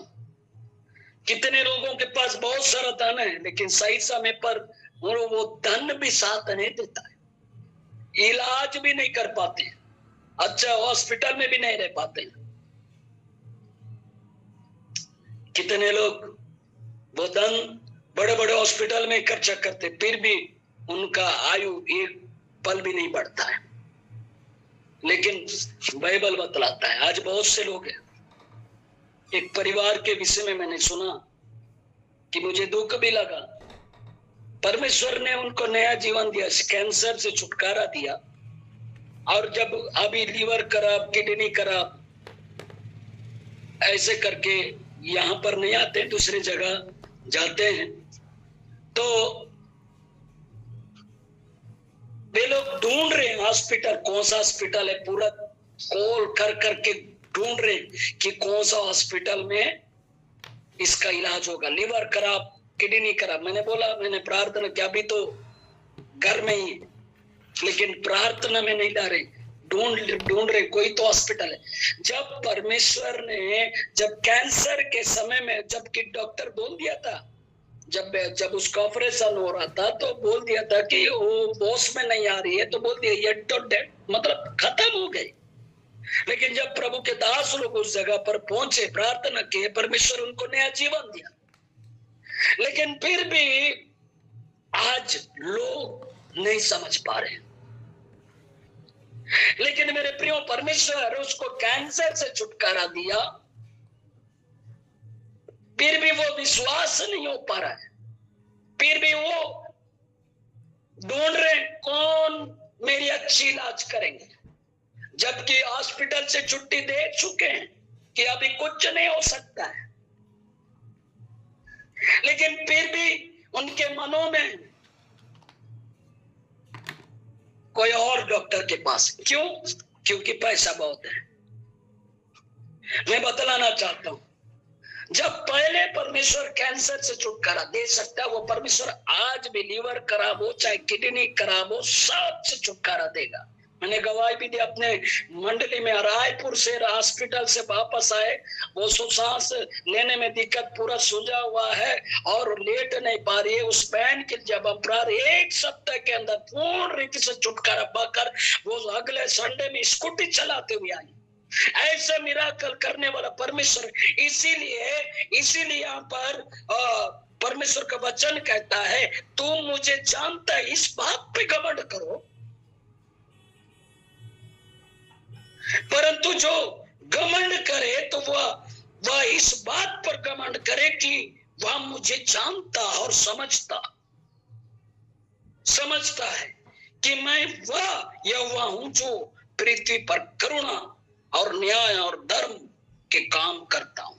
कितने लोगों के पास बहुत सारा धन है, लेकिन सही समय पर वो धन भी साथ नहीं देता है, इलाज भी नहीं कर पाते, अच्छा हॉस्पिटल में भी नहीं रह पाते। कितने लोग वो धन बड़े बड़े हॉस्पिटल में खर्चा करते, फिर भी उनका आयु एक पल भी नहीं बढ़ता है। लेकिन बाइबल बतलाता है, आज बहुत से लोग हैं। एक परिवार के विषय में मैंने सुना कि मुझे दुख भी लगा। परमेश्वर ने उनको नया जीवन दिया, कैंसर से छुटकारा दिया, और जब अभी लीवर खराब, किडनी खराब, ऐसे करके यहां पर नहीं आते, दूसरी जगह जाते हैं, तो वे लोग ढूंढ रहे हैं हॉस्पिटल, कौन सा हॉस्पिटल है, पूरा कॉल कर करके ढूंढ रहे हैं कि कौन सा हॉस्पिटल में इसका इलाज होगा। लिवर खराब, किडनी खराब। मैंने प्रार्थना किया, अभी तो घर में ही, लेकिन प्रार्थना में नहीं ला रहे, ढूंढ रहे कोई तो हॉस्पिटल है। जब परमेश्वर ने, जब कैंसर के समय में, जबकि डॉक्टर बोल दिया था, जब उसका ऑपरेशन हो रहा था तो बोल दिया था कि वो होश में नहीं आ रही है, तो बोल दिया ये तो डेड, मतलब खत्म हो गई। लेकिन जब प्रभु के दास लोग उस जगह पर पहुंचे, प्रार्थना किए, परमेश्वर उनको नया जीवन दिया। लेकिन फिर भी आज लोग नहीं समझ पा रहे। लेकिन मेरे प्रियो, परमेश्वर उसको कैंसर से छुटकारा दिया, फिर भी वो विश्वास नहीं हो पा रहा है। फिर भी वो ढूंढ रहे कौन मेरी अच्छी इलाज करेंगे, जबकि हॉस्पिटल से छुट्टी दे चुके हैं कि अभी कुछ नहीं हो सकता है। लेकिन फिर भी उनके मनों में कोई और डॉक्टर के पास, क्यों? क्योंकि पैसा बहुत है। मैं बतलाना चाहता हूं, जब पहले परमेश्वर कैंसर से छुटकारा दे सकता है, वो परमेश्वर आज भी लीवर खराब हो चाहे किडनी खराब हो, सबसे छुटकारा देगा। मैंने गवाही भी दी अपने मंडली में, रायपुर से हॉस्पिटल से वापस आए, वो सांस लेने में दिक्कत पूरा सूझा हुआ है और लेट नहीं पा रही है। उस बहन के जब अपराध 1 सप्ताह के अंदर पूर्ण रीति से छुटकारा पाकर वो अगले संडे में स्कूटी चलाते हुए आई। ऐसा मिराकल करने वाला परमेश्वर, इसीलिए यहाँ पर परमेश्वर का वचन कहता है, तू मुझे जानता है, इस बात पे घमंड करो। परंतु जो घमंड करे तो वह इस बात पर घमंड करे कि वह मुझे जानता और समझता है कि मैं वह यहोवा हूं जो पृथ्वी पर करुणा और न्याय और धर्म के काम करता हूं,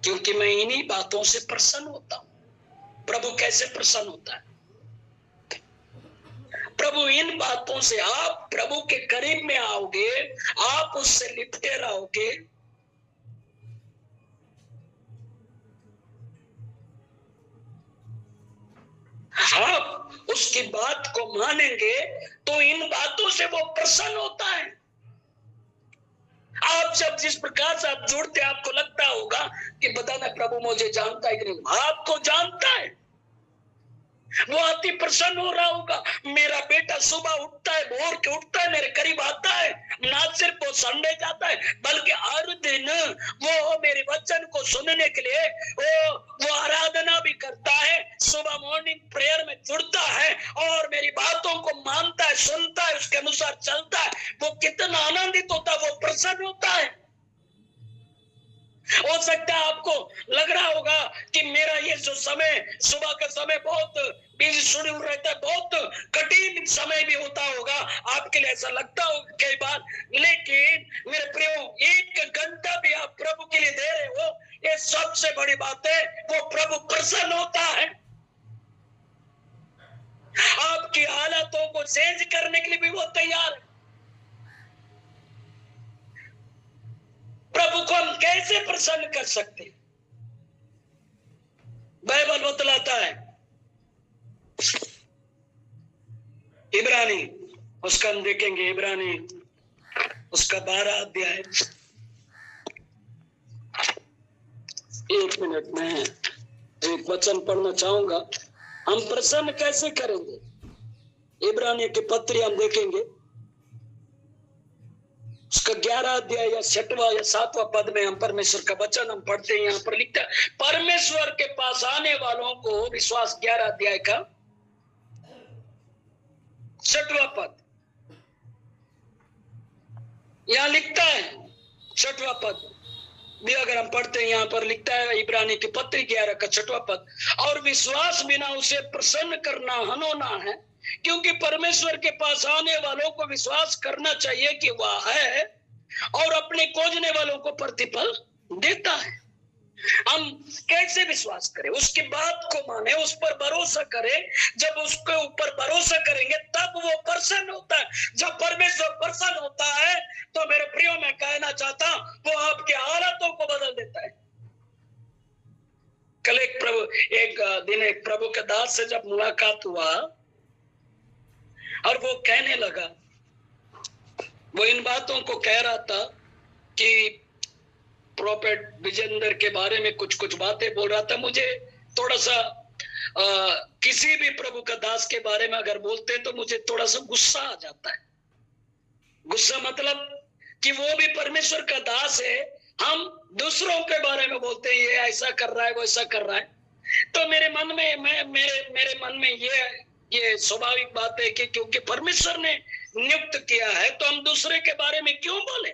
क्योंकि मैं इन्हीं बातों से प्रसन्न होता हूं। प्रभु कैसे प्रसन्न होता है? प्रभु इन बातों से, आप प्रभु के करीब में आओगे, आप उससे लिपटे रहोगे, आप उसकी बात को मानेंगे तो इन बातों से वो प्रसन्न होता है। आप जब जिस प्रकार से आप जुड़ते आपको लगता होगा कि पता नहीं प्रभु मुझे जानता है कि नहीं, आपको जानता है। वो अति प्रसन्न हो रहा होगा। मेरा बेटा सुबह उठता है, भोर के उठता है, मेरे करीब आता है, ना सिर्फ वो संडे जाता है बल्कि हर दिन वो मेरे वचन को सुनने के लिए वो आराधना भी करता है, सुबह मॉर्निंग प्रेयर में जुड़ता है और मेरी बातों को मानता है, सुनता है, उसके अनुसार चलता है। वो कितना आनंदित होता है, वो प्रसन्न होता है। हो सकता है आपको लग रहा होगा कि मेरा ये जो समय, सुबह का समय बहुत बिजी शेड्यूल रहता है, बहुत कठिन समय भी होता होगा, आपके लिए ऐसा लगता होगा कई बार। लेकिन मेरे प्रियो, 1 घंटा भी आप प्रभु के लिए दे रहे हो, ये सबसे बड़ी बात है, वो प्रभु प्रसन्न होता है। आपकी हालातों को चेंज करने के लिए भी वो तैयार है। प्रभु को हम कैसे प्रसन्न कर सकते हैं? बाइबल बतलाता है, इब्रानी, उसका हम देखेंगे, इब्रानी उसका 12 अध्याय। 1 मिनट में एक वचन पढ़ना चाहूंगा। हम प्रसन्न कैसे करेंगे? इब्रानी की पत्री हम देखेंगे, उसका 11 अध्याय या 6वां या 7वां पद में हम परमेश्वर का वचन हम पढ़ते हैं। यहाँ पर लिखता है, परमेश्वर के पास आने वालों को विश्वास। 11 अध्याय का 6वां पद यहाँ लिखता है। 6वां पद भी अगर हम पढ़ते हैं, यहाँ पर लिखता है इब्रानी की पत्री 11 का 6वां पद, और विश्वास बिना उसे प्रसन्न करना हनोना है, क्योंकि परमेश्वर के पास आने वालों को विश्वास करना चाहिए कि वह है और अपने खोजने वालों को प्रतिफल देता है। हम कैसे विश्वास करें? उसकी बात को माने, उस पर भरोसा करें। जब उसके ऊपर भरोसा करेंगे तब वो प्रसन्न होता है। जब परमेश्वर प्रसन्न होता है तो मेरे प्रियो, मैं कहना चाहता हूं, वो आपके हालातों को बदल देता है। कल एक दिन एक प्रभु के दास से जब मुलाकात हुआ और वो कहने लगा, वो इन बातों को कह रहा था कि प्रोफेट विजेंद्र के बारे में कुछ कुछ बातें बोल रहा था। मुझे थोड़ा सा किसी भी प्रभु का दास के बारे में अगर बोलते हैं तो मुझे थोड़ा सा गुस्सा आ जाता है। गुस्सा मतलब कि वो भी परमेश्वर का दास है, हम दूसरों के बारे में बोलते हैं, ये ऐसा कर रहा है, वो ऐसा कर रहा है। तो मेरे मन में मेरे मन में ये स्वाभाविक बात है कि क्योंकि परमेश्वर ने नियुक्त किया है तो हम दूसरे के बारे में क्यों बोले।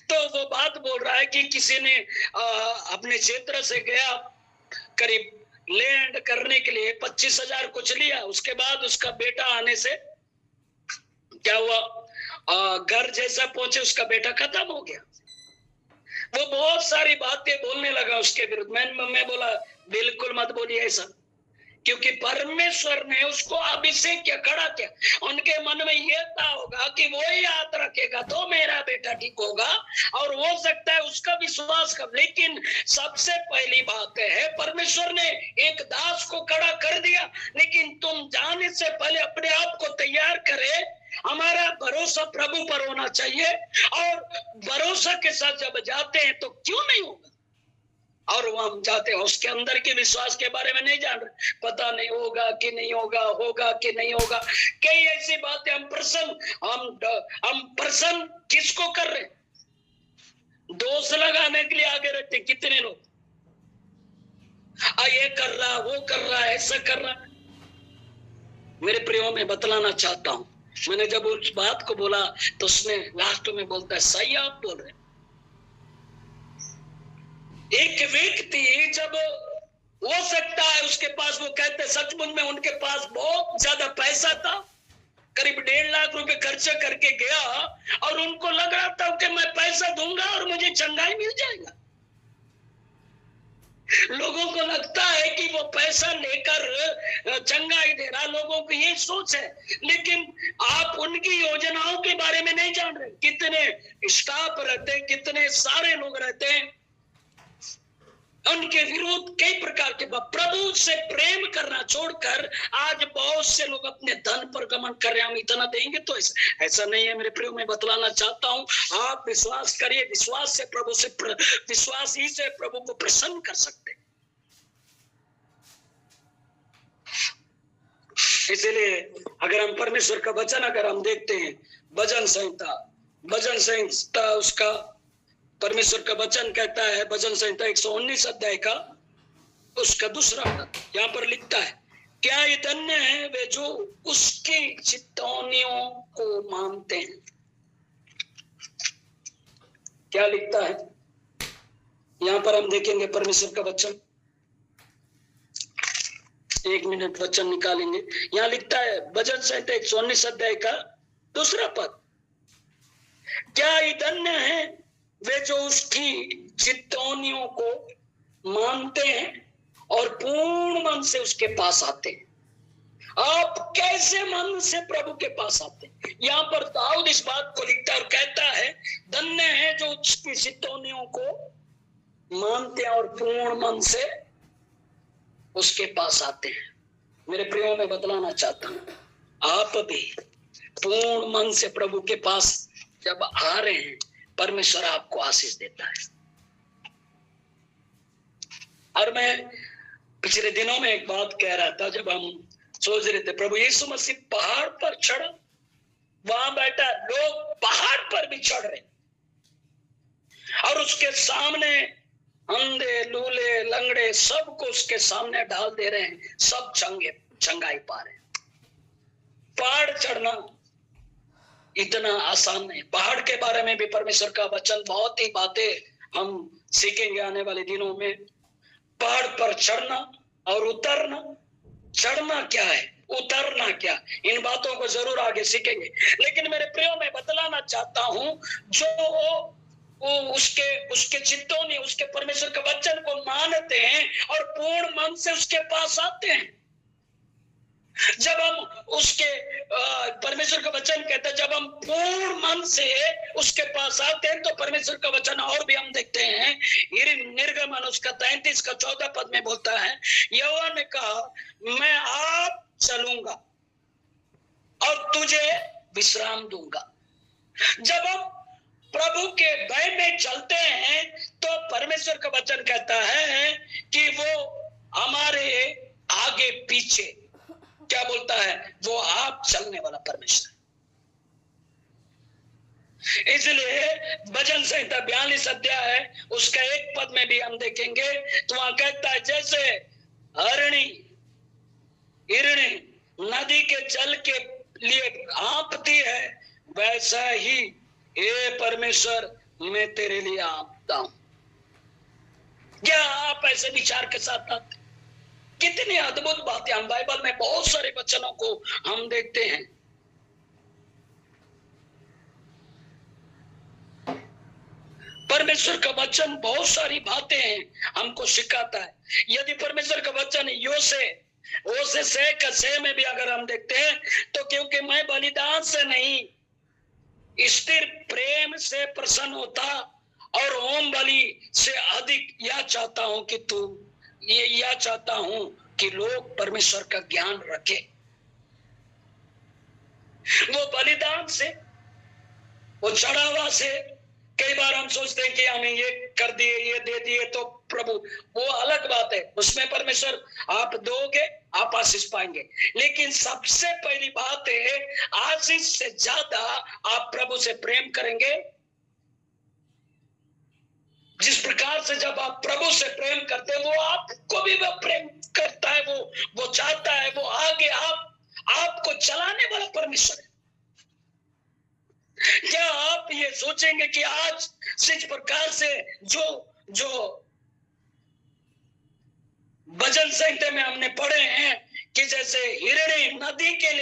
तो वो बात बोल रहा है कि किसी ने अपने क्षेत्र से गया, करीब लैंड करने के लिए 25,000 कुछ लिया। उसके बाद उसका बेटा आने से क्या हुआ, घर जैसा पहुंचे, उसका बेटा खत्म हो गया। वो बहुत सारी बातें बोलने लगा उसके विरुद्ध। मैं बोला बिल्कुल मत बोलिए ऐसा, क्योंकि परमेश्वर ने उसको अभिषेक किया, खड़ा किया। उनके मन में यह था होगा कि वो याद रखेगा तो मेरा बेटा ठीक होगा, और हो सकता है उसका विश्वास कर। लेकिन सबसे पहली बात है, परमेश्वर ने एक दास को खड़ा कर दिया, लेकिन तुम जाने से पहले अपने आप को तैयार करे। हमारा भरोसा प्रभु पर होना चाहिए, और भरोसा के साथ जब जाते हैं तो क्यों नहीं होगा। और वो हम जाते हैं, उसके अंदर के विश्वास के बारे में नहीं जान रहे, पता नहीं होगा कि नहीं होगा, होगा कि नहीं होगा। कई ऐसी बातें हम प्रसन्न किसको कर रहे? दोष लगाने के लिए आगे रहते कितने लोग, ये कर रहा, वो कर रहा, ऐसा कर रहा। मेरे प्रियो में बतलाना चाहता हूं, मैंने जब उस बात को बोला तो उसने लास्ट में बोलता है, सही आप बोल रहे। एक व्यक्ति जब हो सकता है उसके पास, वो कहते सचमुच में उनके पास बहुत ज्यादा पैसा था, करीब 1.5 लाख रुपए खर्चा करके गया, और उनको लग रहा था कि मैं पैसा दूंगा और मुझे चंगाई मिल जाएगा। लोगों को लगता है कि वो पैसा लेकर चंगाई दे रहा, लोगों को ये सोच है। लेकिन आप उनकी योजनाओं के बारे में नहीं जान रहे। कितने स्टाफ रहते हैं, कितने सारे लोग रहते हैं, उनके विरोध कई प्रकार के, प्रभु से प्रेम करना छोड़कर आज बहुत से लोग अपने धन पर गमन कर रहे हैं, हम इतना देंगे तो ऐसा नहीं है मेरे प्रियो। मैं बतलाना चाहता हूं, आप विश्वास करिए, विश्वास से विश्वास ही से प्रभु को प्रसन्न कर सकते हैं। इसलिए अगर हम परमेश्वर का वचन अगर हम देखते हैं, भजन संहिता उसका परमेश्वर का वचन कहता है, भजन संहिता 119 अध्याय का उसका दूसरा पद यहाँ पर लिखता है, क्या ये धन्य है वे जो उसकी चितौनियों को मानते हैं। क्या लिखता है यहाँ पर, हम देखेंगे परमेश्वर का वचन, एक मिनट वचन निकालेंगे। यहाँ लिखता है भजन संहिता 119 अध्याय का दूसरा पद, क्या ये धन्य है वे जो उसकी चितौनियों को मानते हैं और पूर्ण मन से उसके पास आते हैं। आप कैसे मन से प्रभु के पास आते हैं? यहाँ पर दाऊद इस बात को लिखता है और कहता है, धन्य है जो उसकी चितौनियों को मानते हैं और पूर्ण मन से उसके पास आते हैं। मेरे प्रियो में बतलाना चाहता हूं, आप भी पूर्ण मन से प्रभु के पास जब आ रहे हैं, परमेश्वर आपको आशीष देता है। और मैं पिछले दिनों में एक बात कह रहा था, जब हम सोच रहे थे प्रभु यीशु मसीह पहाड़ पर चढ़ा, वहां बैठा, लोग पहाड़ पर भी चढ़ रहे और उसके सामने अंधे, लूले, लंगड़े सबको उसके सामने डाल दे रहे हैं, सब चंगाई पा रहे हैं। पहाड़ चढ़ना इतना आसान नहीं। पहाड़ के बारे में भी परमेश्वर का वचन बहुत ही बातें हम सीखेंगे आने वाले दिनों में। पहाड़ पर चढ़ना और उतरना, चढ़ना क्या है, उतरना क्या, इन बातों को जरूर आगे सीखेंगे। लेकिन मेरे प्रियो में बतलाना चाहता हूं, जो उसके चित्तौनी, उसके परमेश्वर के वचन को मानते हैं और पूर्ण मन से उसके पास आते हैं। जब हम उसके परमेश्वर का वचन कहते हैं, जब हम पूर्ण मन से उसके पास आते हैं, तो परमेश्वर का वचन और भी हम देखते हैं, निर्गमन उसका 33 का 14 पद में बोलता है, यहोवा ने कहा, मैं आप चलूंगा और तुझे विश्राम दूंगा। जब हम प्रभु के भय में चलते हैं, तो परमेश्वर का वचन कहता है कि वो हमारे आगे पीछे क्या बोलता है, वो आप चलने वाला परमेश्वर। इसलिए भजन संहिता 42 अध्याय है, उसका एक पद में भी हम देखेंगे, तो वहां कहता है, जैसे हिरणी नदी के जल के लिए हाँफती है, वैसा ही हे परमेश्वर मैं तेरे लिए हाँफता हूं। क्या आप ऐसे विचार के साथ आते? कितनी अद्भुत बातें, हम बाइबल में बहुत सारे वचनों को हम देखते हैं। परमेश्वर का वचन बहुत सारी बातें हमको सिखाता है। यदि परमेश्वर का वचन ओसे से में भी अगर हम देखते हैं, तो क्योंकि मैं बलिदान से नहीं, स्थिर प्रेम से प्रसन्न होता और होम बलि से अधिक यह चाहता हूं कि यह चाहता हूं कि लोग परमेश्वर का ज्ञान रखे। वो बलिदान से, वो चढ़ावा से, कई बार हम सोचते हैं कि हमें ये कर दिए, ये दे दिए तो प्रभु, वो अलग बात है, उसमें परमेश्वर आप दोगे, आप आशीष पाएंगे। लेकिन सबसे पहली बात है, आशीष से ज्यादा आप प्रभु से प्रेम करेंगे। जिस प्रकार से जब आप प्रभु से प्रेम करते हैं, वो आपको भी वो प्रेम करता है, वो चाहता है, वो आगे आपको चलाने वाला परमेश्वर है। क्या आप ये सोचेंगे कि आज जिस प्रकार से जो भजन संहिता में हमने पढ़े हैं कि जैसे हिरणी नदी के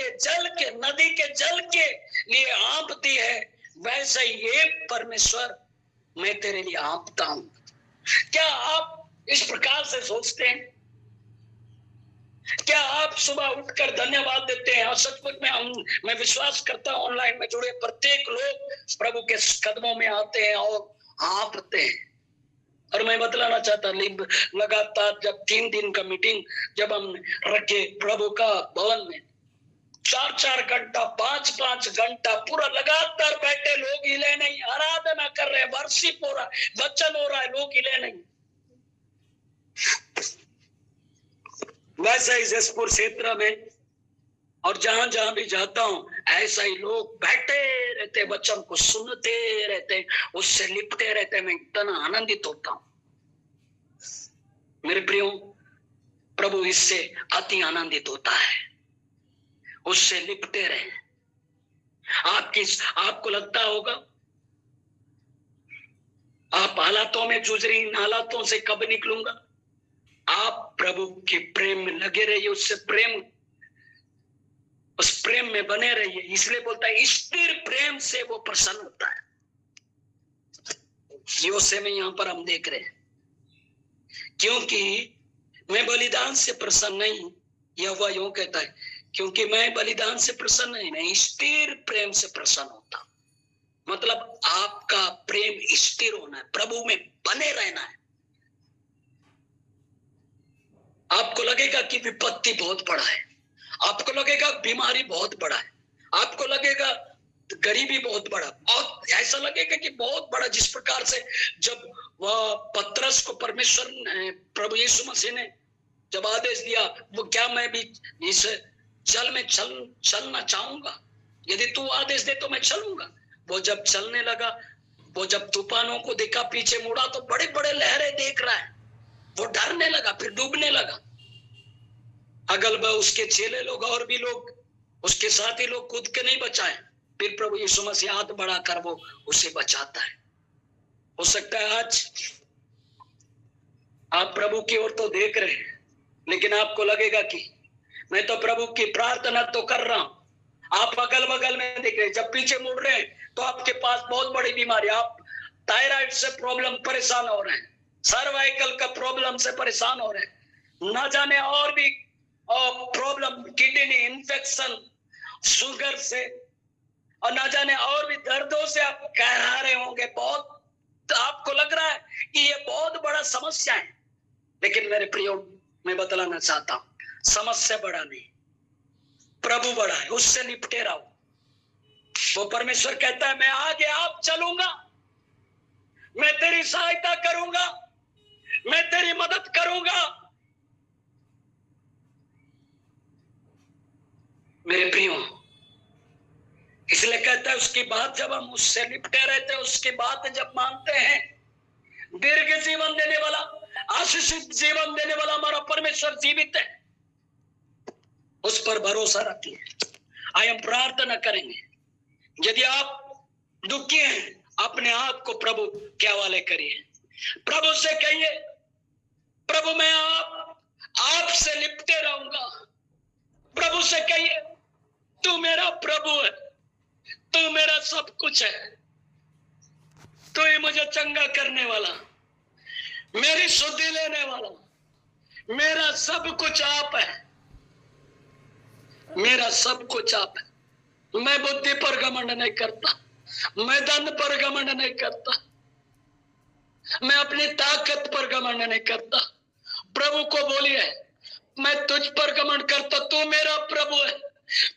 जल के लिए हाँफती है, वैसे ये परमेश्वर मैं तेरे लिए हाँफता हूं। क्या आप इस प्रकार से सोचते हैं? क्या आप सुबह उठकर धन्यवाद देते हैं? और सचमुच में मैं विश्वास करता हूं, ऑनलाइन में जुड़े प्रत्येक लोग प्रभु के कदमों में आते हैं और हाँफते हैं और मैं बतलाना चाहता लगातार जब 3 दिन का मीटिंग जब हम रखे प्रभु का भवन में, 4-4 घंटा 5-5 घंटा पूरा लगातार बैठे, लोग हिले नहीं, आराधना कर रहे हैं, वर्शिप हो रहा है, वचन हो रहा है, लोग हिले नहीं। वैसे ही जसपुर क्षेत्र में और जहां जहां भी जाता हूं, ऐसा ही लोग बैठे रहते, वचन को सुनते रहते, उससे लिपटे रहते। मैं इतना आनंदित होता हूं मेरे प्रियो, प्रभु इससे अति आनंदित होता है, उससे लिपटे रहे। आपको लगता होगा आप हालातों में जूझ रही, इन हालातों से कब निकलूंगा? आप प्रभु के प्रेम में लगे रहिए, उस प्रेम में बने रहिए। इसलिए बोलता है स्थिर प्रेम से वो प्रसन्न होता है। योसे में यहां पर हम देख रहे हैं, क्योंकि मैं बलिदान से प्रसन्न नहीं, यहोवा यूं कहता है, क्योंकि मैं बलिदान से प्रसन्न नहीं, मैं स्थिर प्रेम से प्रसन्न होता हूं। मतलब आपका प्रेम स्थिर होना है, प्रभु में बने रहना है। आपको लगेगा कि विपत्ति बहुत बड़ा है, आपको लगेगा बीमारी बहुत बड़ा है, आपको लगेगा गरीबी बहुत बड़ा, और ऐसा लगेगा कि बहुत बड़ा। जिस प्रकार से जब वह पतरस को परमेश्वर ने, प्रभु यीशु मसीह ने जब आदेश दिया, वो क्या मैं भी इस जल में चलना चाहूंगा, यदि तू आदेश दे तो मैं चलूंगा। वो जब चलने लगा, वो जब तूफानों को देखा, पीछे मुड़ा तो बड़े बड़े लहरें देख रहा है, वो डरने लगा, फिर डूबने लगा। अगल बगल उसके चेले लोग और भी लोग, उसके साथी लोग कूद के नहीं बचाए, फिर प्रभु यीशु मसीह हाथ बढ़ाकर वो उसे बचाता है। हो सकता है आज आप प्रभु की ओर तो देख रहे हैं, लेकिन आपको लगेगा कि मैं तो प्रभु की प्रार्थना तो कर रहा हूं, आप अगल बगल में देख रहे हैं, जब पीछे मुड़ रहे हैं तो आपके पास बहुत बड़ी बीमारी, आप थायराइड से प्रॉब्लम परेशान हो रहे हैं, सर्वाइकल का प्रॉब्लम से परेशान हो रहे हैं, ना जाने और भी प्रॉब्लम, किडनी इन्फेक्शन, शुगर से, और ना जाने और भी दर्दों से आप कह रहे होंगे। बहुत आपको लग रहा है कि ये बहुत बड़ा समस्या है, लेकिन मेरे प्रियो, मैं बतलाना चाहता हूं, समस्या बड़ा नहीं, प्रभु बड़ा है, उससे निपटे रहो। वो परमेश्वर कहता है मैं आगे आप चलूंगा, मैं तेरी सहायता करूंगा, मैं तेरी मदद करूंगा। मेरे प्रियो, इसलिए कहता है उसकी बात जब हम उससे निपटे रहते हैं, उसकी बात जब मानते हैं, दीर्घ जीवन देने वाला, आशीषित जीवन देने वाला हमारा परमेश्वर जीवित है, उस पर भरोसा रखिए। आइए हम प्रार्थना करेंगे। यदि आप दुखी हैं, अपने आप को प्रभु के हवाले करिए, प्रभु से कहिए, प्रभु मैं आपसे लिपटे रहूंगा। प्रभु से कहिए, तू मेरा प्रभु है, तू मेरा सब कुछ है, तू ही मुझे चंगा करने वाला, मेरी शुद्धि लेने वाला, मेरा सब कुछ आप है, मेरा सब कुछ आप है। मैं बुद्धि पर घमंड नहीं करता, मैं धन पर घमंड नहीं करता, मैं अपनी ताकत पर घमंड नहीं करता। प्रभु को बोलिए, मैं तुझ पर घमंड करता, तू मेरा प्रभु है,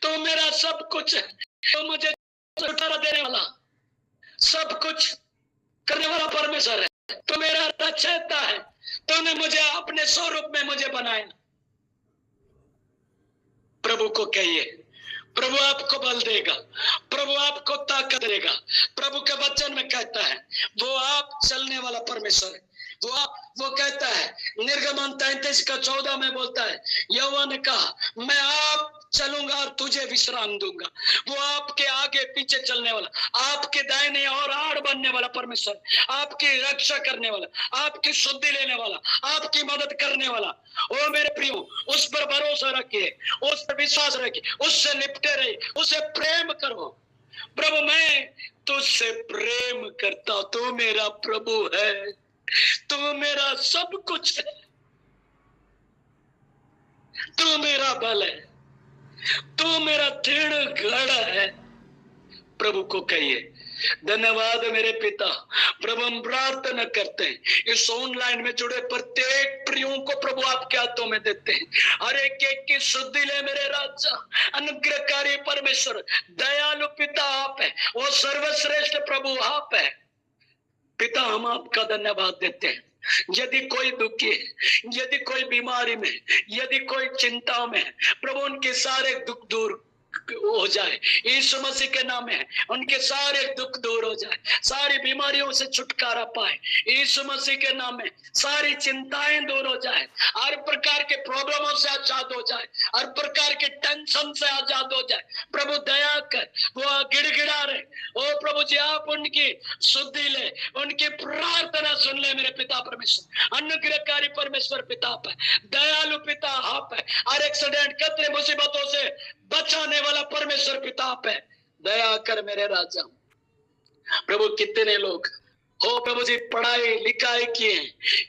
तू मेरा सब कुछ है, तू मुझे छुटकारा देने वाला, सब कुछ करने वाला परमेश्वर है, तू मेरा रचयिता है, तूने मुझे अपने स्वरूप में मुझे बनाया। प्रभु को कहिए, प्रभु आपको बल देगा, प्रभु आपको ताकत देगा। प्रभु के वचन में कहता है वो आप चलने वाला परमेश्वर है। वो कहता है, निर्गमन 33:14 में बोलता है, यहोवा ने कहा मैं आप चलूंगा और तुझे विश्राम दूंगा। वो आपके आगे पीछे चलने वाला, आपके दाहिने और आड़ बनने वाला परमेश्वर, आपकी रक्षा करने वाला, आपकी शुद्धि लेने वाला, आपकी मदद करने वाला। ओ मेरे प्रियो, उस पर भरोसा रखिए, उस पर विश्वास रखिए, उससे लिपटे रहिए, उसे प्रेम करो। प्रभु मैं तुझसे प्रेम करता हूं, तू मेरा प्रभु है, तू मेरा सब कुछ है, तू मेरा बल है, तू मेरा दृढ़ गढ़ है। प्रभु को कहिए, धन्यवाद मेरे पिता। प्रभु हम प्रार्थना करते हैं इस ऑनलाइन में जुड़े प्रत्येक प्रियों को प्रभु आपके हाथों में देते हैं। हर एक एक की शुद्धि ले मेरे राजा। अनुग्रहकारी परमेश्वर दयालु पिता आप है, वो सर्वश्रेष्ठ प्रभु आप है। पिता हम आपका धन्यवाद देते हैं। यदि कोई दुखी है, यदि कोई बीमारी में, यदि कोई चिंता में है, प्रभु उनके सारे दुख दूर हो जाए यीशु मसीह के नाम में। उनके सारे दुख दूर हो जाए, सारी बीमारियों से छुटकारा पाए यीशु मसीह के नाम में। सारी चिंताएं दूर हो जाए, हर प्रकार के प्रॉब्लमों से आजाद हो जाए, हर प्रकार के टेंशन से आजाद हो जाए। प्रभु दया कर, वो गिड़गिड़ा रहे, ओ प्रभु जी आप उनकी शुद्धि ले, उनकी प्रार्थना सुन ले मेरे पिता परमेश्वर। अनुग्रहकारी परमेश्वर पिता आप है, दयालु पिता आप है। हर एक्सीडेंट खतरे मुसीबतों से बचाने वाला परमेश्वर पिता आप है। दया कर मेरे राजा। प्रभु कितने लोग हो प्रभु जी पढ़ाई लिखाई किए,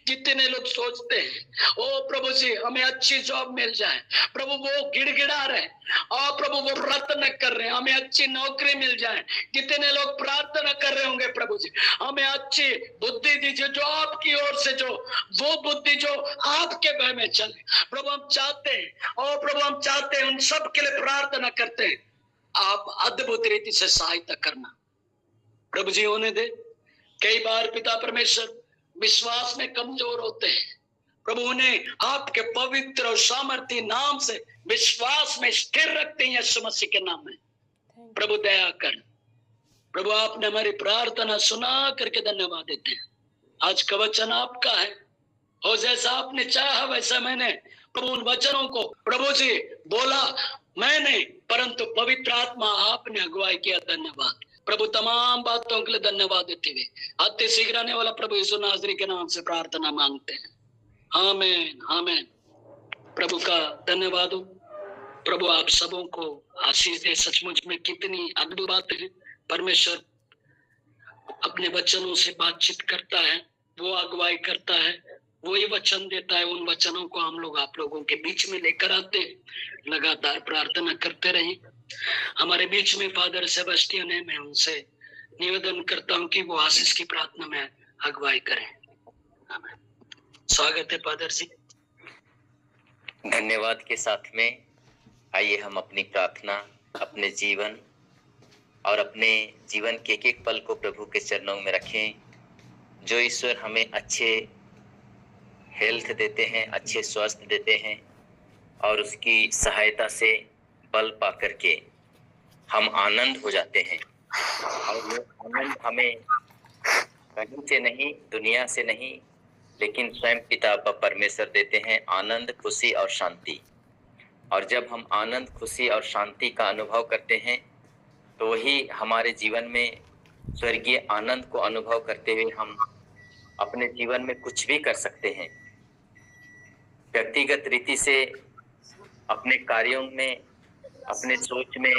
कितने लोग सोचते हैं ओ प्रभु जी हमें अच्छी जॉब मिल जाए, प्रभु वो गिड़गिड़ा रहे और प्रभु वो प्रार्थना कर रहे हैं हमें अच्छी नौकरी मिल जाए। कितने लोग प्रार्थना कर रहे होंगे प्रभु जी हमें अच्छी बुद्धि दीजिए, जो आपकी ओर से, जो वो बुद्धि जो आपके भय में चले। प्रभु हम चाहते हैं और प्रभु हम चाहते हैं, उन सब के लिए प्रार्थना करते हैं, आप अद्भुत रीति से सहायता करना प्रभु जी होने दे। कई बार पिता परमेश्वर विश्वास में कमजोर होते हैं, प्रभु उन्हें आपके पवित्र और सामर्थी नाम से विश्वास में स्थिर रखते हैं यीशु मसीह के नाम में। प्रभु दया कर, प्रभु आपने हमारी प्रार्थना सुना करके धन्यवाद देते हैं। आज का वचन आपका है और जैसा आपने चाहा वैसा मैंने प्रभु उन वचनों को प्रभु जी बोला मैंने, परंतु पवित्र आत्मा आपने अगुवाई किया। धन्यवाद प्रभु, तमाम बातों के लिए धन्यवाद देते हुए अति शीघ्र आने वाला प्रभु यीशु नासरी के नाम से प्रार्थना मांगते हैं। आमीन आमीन। प्रभु का धन्यवाद हो। प्रभु आप सबों को आशीष दे। सचमुच में कितनी अद्भुत बात है। परमेश्वर अपने वचनों से बातचीत करता है, वो अगुवाई करता है, वही वचन देता है। उन वचनों को हम लोग आप लोगों के बीच में लेकर आते हैं। लगातार प्रार्थना करते रहिए। हमारे बीच में फादर सेबेस्टियन है, मैं उनसे निवेदन करता हूं कि वो आशीष की प्रार्थना में अगुवाई करें। स्वागत है फादर जी। धन्यवाद के साथ में आइए हम अपनी प्रार्थना, अपने जीवन और अपने जीवन के एक एक पल को प्रभु के चरणों में रखें। जो ईश्वर हमें अच्छे हेल्थ देते हैं, अच्छे स्वास्थ्य देते हैं और उसकी सहायता से बल पा करके हम आनंद हो जाते हैं। और वो आनंद हमें कहीं से नहीं, दुनिया से नहीं, लेकिन स्वयं पिता परमेश्वर देते हैं, आनंद, खुशी और शांति। और जब हम आनंद, खुशी और शांति का अनुभव करते हैं तो वही हमारे जीवन में स्वर्गीय आनंद को अनुभव करते हुए हम अपने जीवन में कुछ भी कर सकते हैं। व्यक्तिगत रीति से अपने कार्यों में, अपने सोच में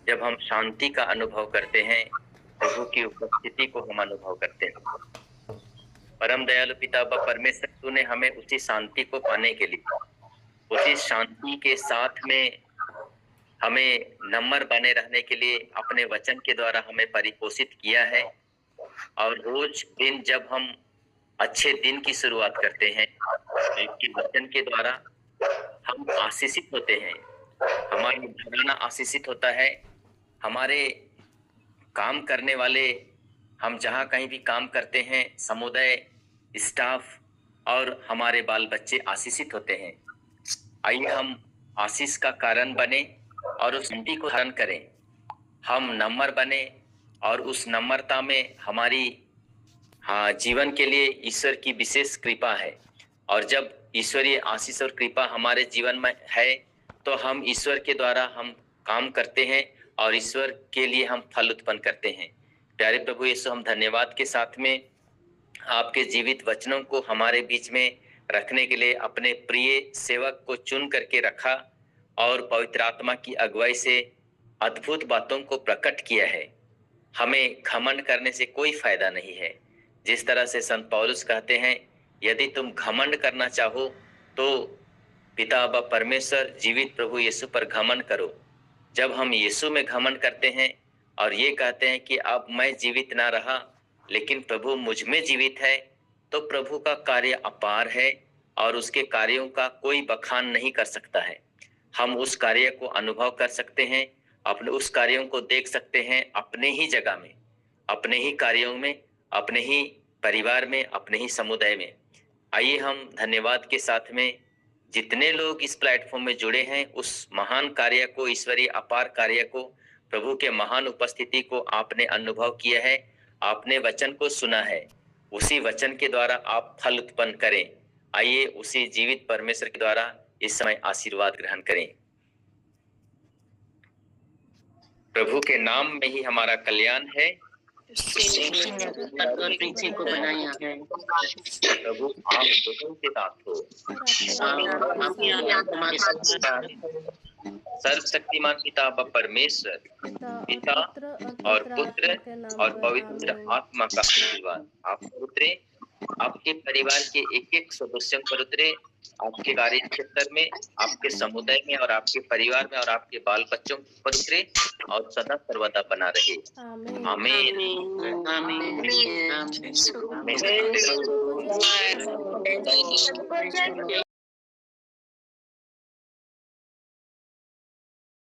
जब हम शांति का अनुभव करते हैं, प्रभु की उपस्थिति को हम अनुभव करते हैं। परम दयालु पिता परमेश्वर तूने हमें उसी शांति को पाने के लिए, उसी शांति के साथ में हमें नम्र बने रहने के लिए अपने वचन के द्वारा हमें परिपोषित किया है। और रोज दिन जब हम अच्छे दिन की शुरुआत करते हैं, आपके वचन के द्वारा हम आशीषित होते हैं। हमारा घराना आशीषित होता है, हमारे काम करने वाले, हम जहाँ कहीं भी काम करते हैं, समुदाय, स्टाफ और हमारे बाल बच्चे आशीषित होते हैं। आइए हम आशीष का कारण बने और उस शांति को धारण करें। हम नम्र बने और उस नम्रता में हमारी जीवन के लिए ईश्वर की विशेष कृपा है। और जब ईश्वरीय आशीष और कृपा हमारे जीवन में है तो हम ईश्वर के द्वारा हम काम करते हैं और ईश्वर के लिए हम फल उत्पन्न करते हैं। प्यारे प्रभु यीशु, हम धन्यवाद के साथ में आपके जीवित वचनों को हमारे बीच में रखने के लिए अपने प्रिय सेवक को चुन करके रखा और पवित्र आत्मा की अगुवाई से अद्भुत बातों को प्रकट किया है। हमें घमंड करने से कोई फायदा नहीं है। जिस तरह से संत पौलुस कहते हैं, यदि तुम घमंड करना चाहो तो पिता अब्बा परमेश्वर जीवित प्रभु यीशु पर घमंड करो। जब हम यीशु में घमंड करते हैं और ये कहते हैं कि अब मैं जीवित ना रहा लेकिन प्रभु मुझ में जीवित है, तो प्रभु का कार्य अपार है और उसके कार्यों का कोई बखान नहीं कर सकता है। हम उस कार्य को अनुभव कर सकते हैं, अपने उस कार्यों को देख सकते हैं अपने ही जगह में, अपने ही कार्यों में, अपने ही परिवार में, अपने ही समुदाय में। आइए हम धन्यवाद के साथ में जितने लोग इस प्लेटफॉर्म में जुड़े हैं उस महान कार्य को, ईश्वरीय अपार कार्य को, प्रभु के महान उपस्थिति को आपने अनुभव किया है, आपने वचन को सुना है, उसी वचन के द्वारा आप फल उत्पन्न करें। आइए उसी जीवित परमेश्वर के द्वारा इस समय आशीर्वाद ग्रहण करें। प्रभु के नाम में ही हमारा कल्याण है। प्रभु आप लोगों के साथ हो। सर्वशक्तिमान पिता व परमेश्वर, पिता और पुत्र और पवित्र आत्मा का आशीर्वाद आप पर उतरे, आपके परिवार के एक एक सदस्यों पर उतरे, आपके कार्य क्षेत्र में, आपके समुदाय में और आपके परिवार में और आपके बाल बच्चों पर उतरे और सदा सर्वदा बना रहे। आमीन। आमीन।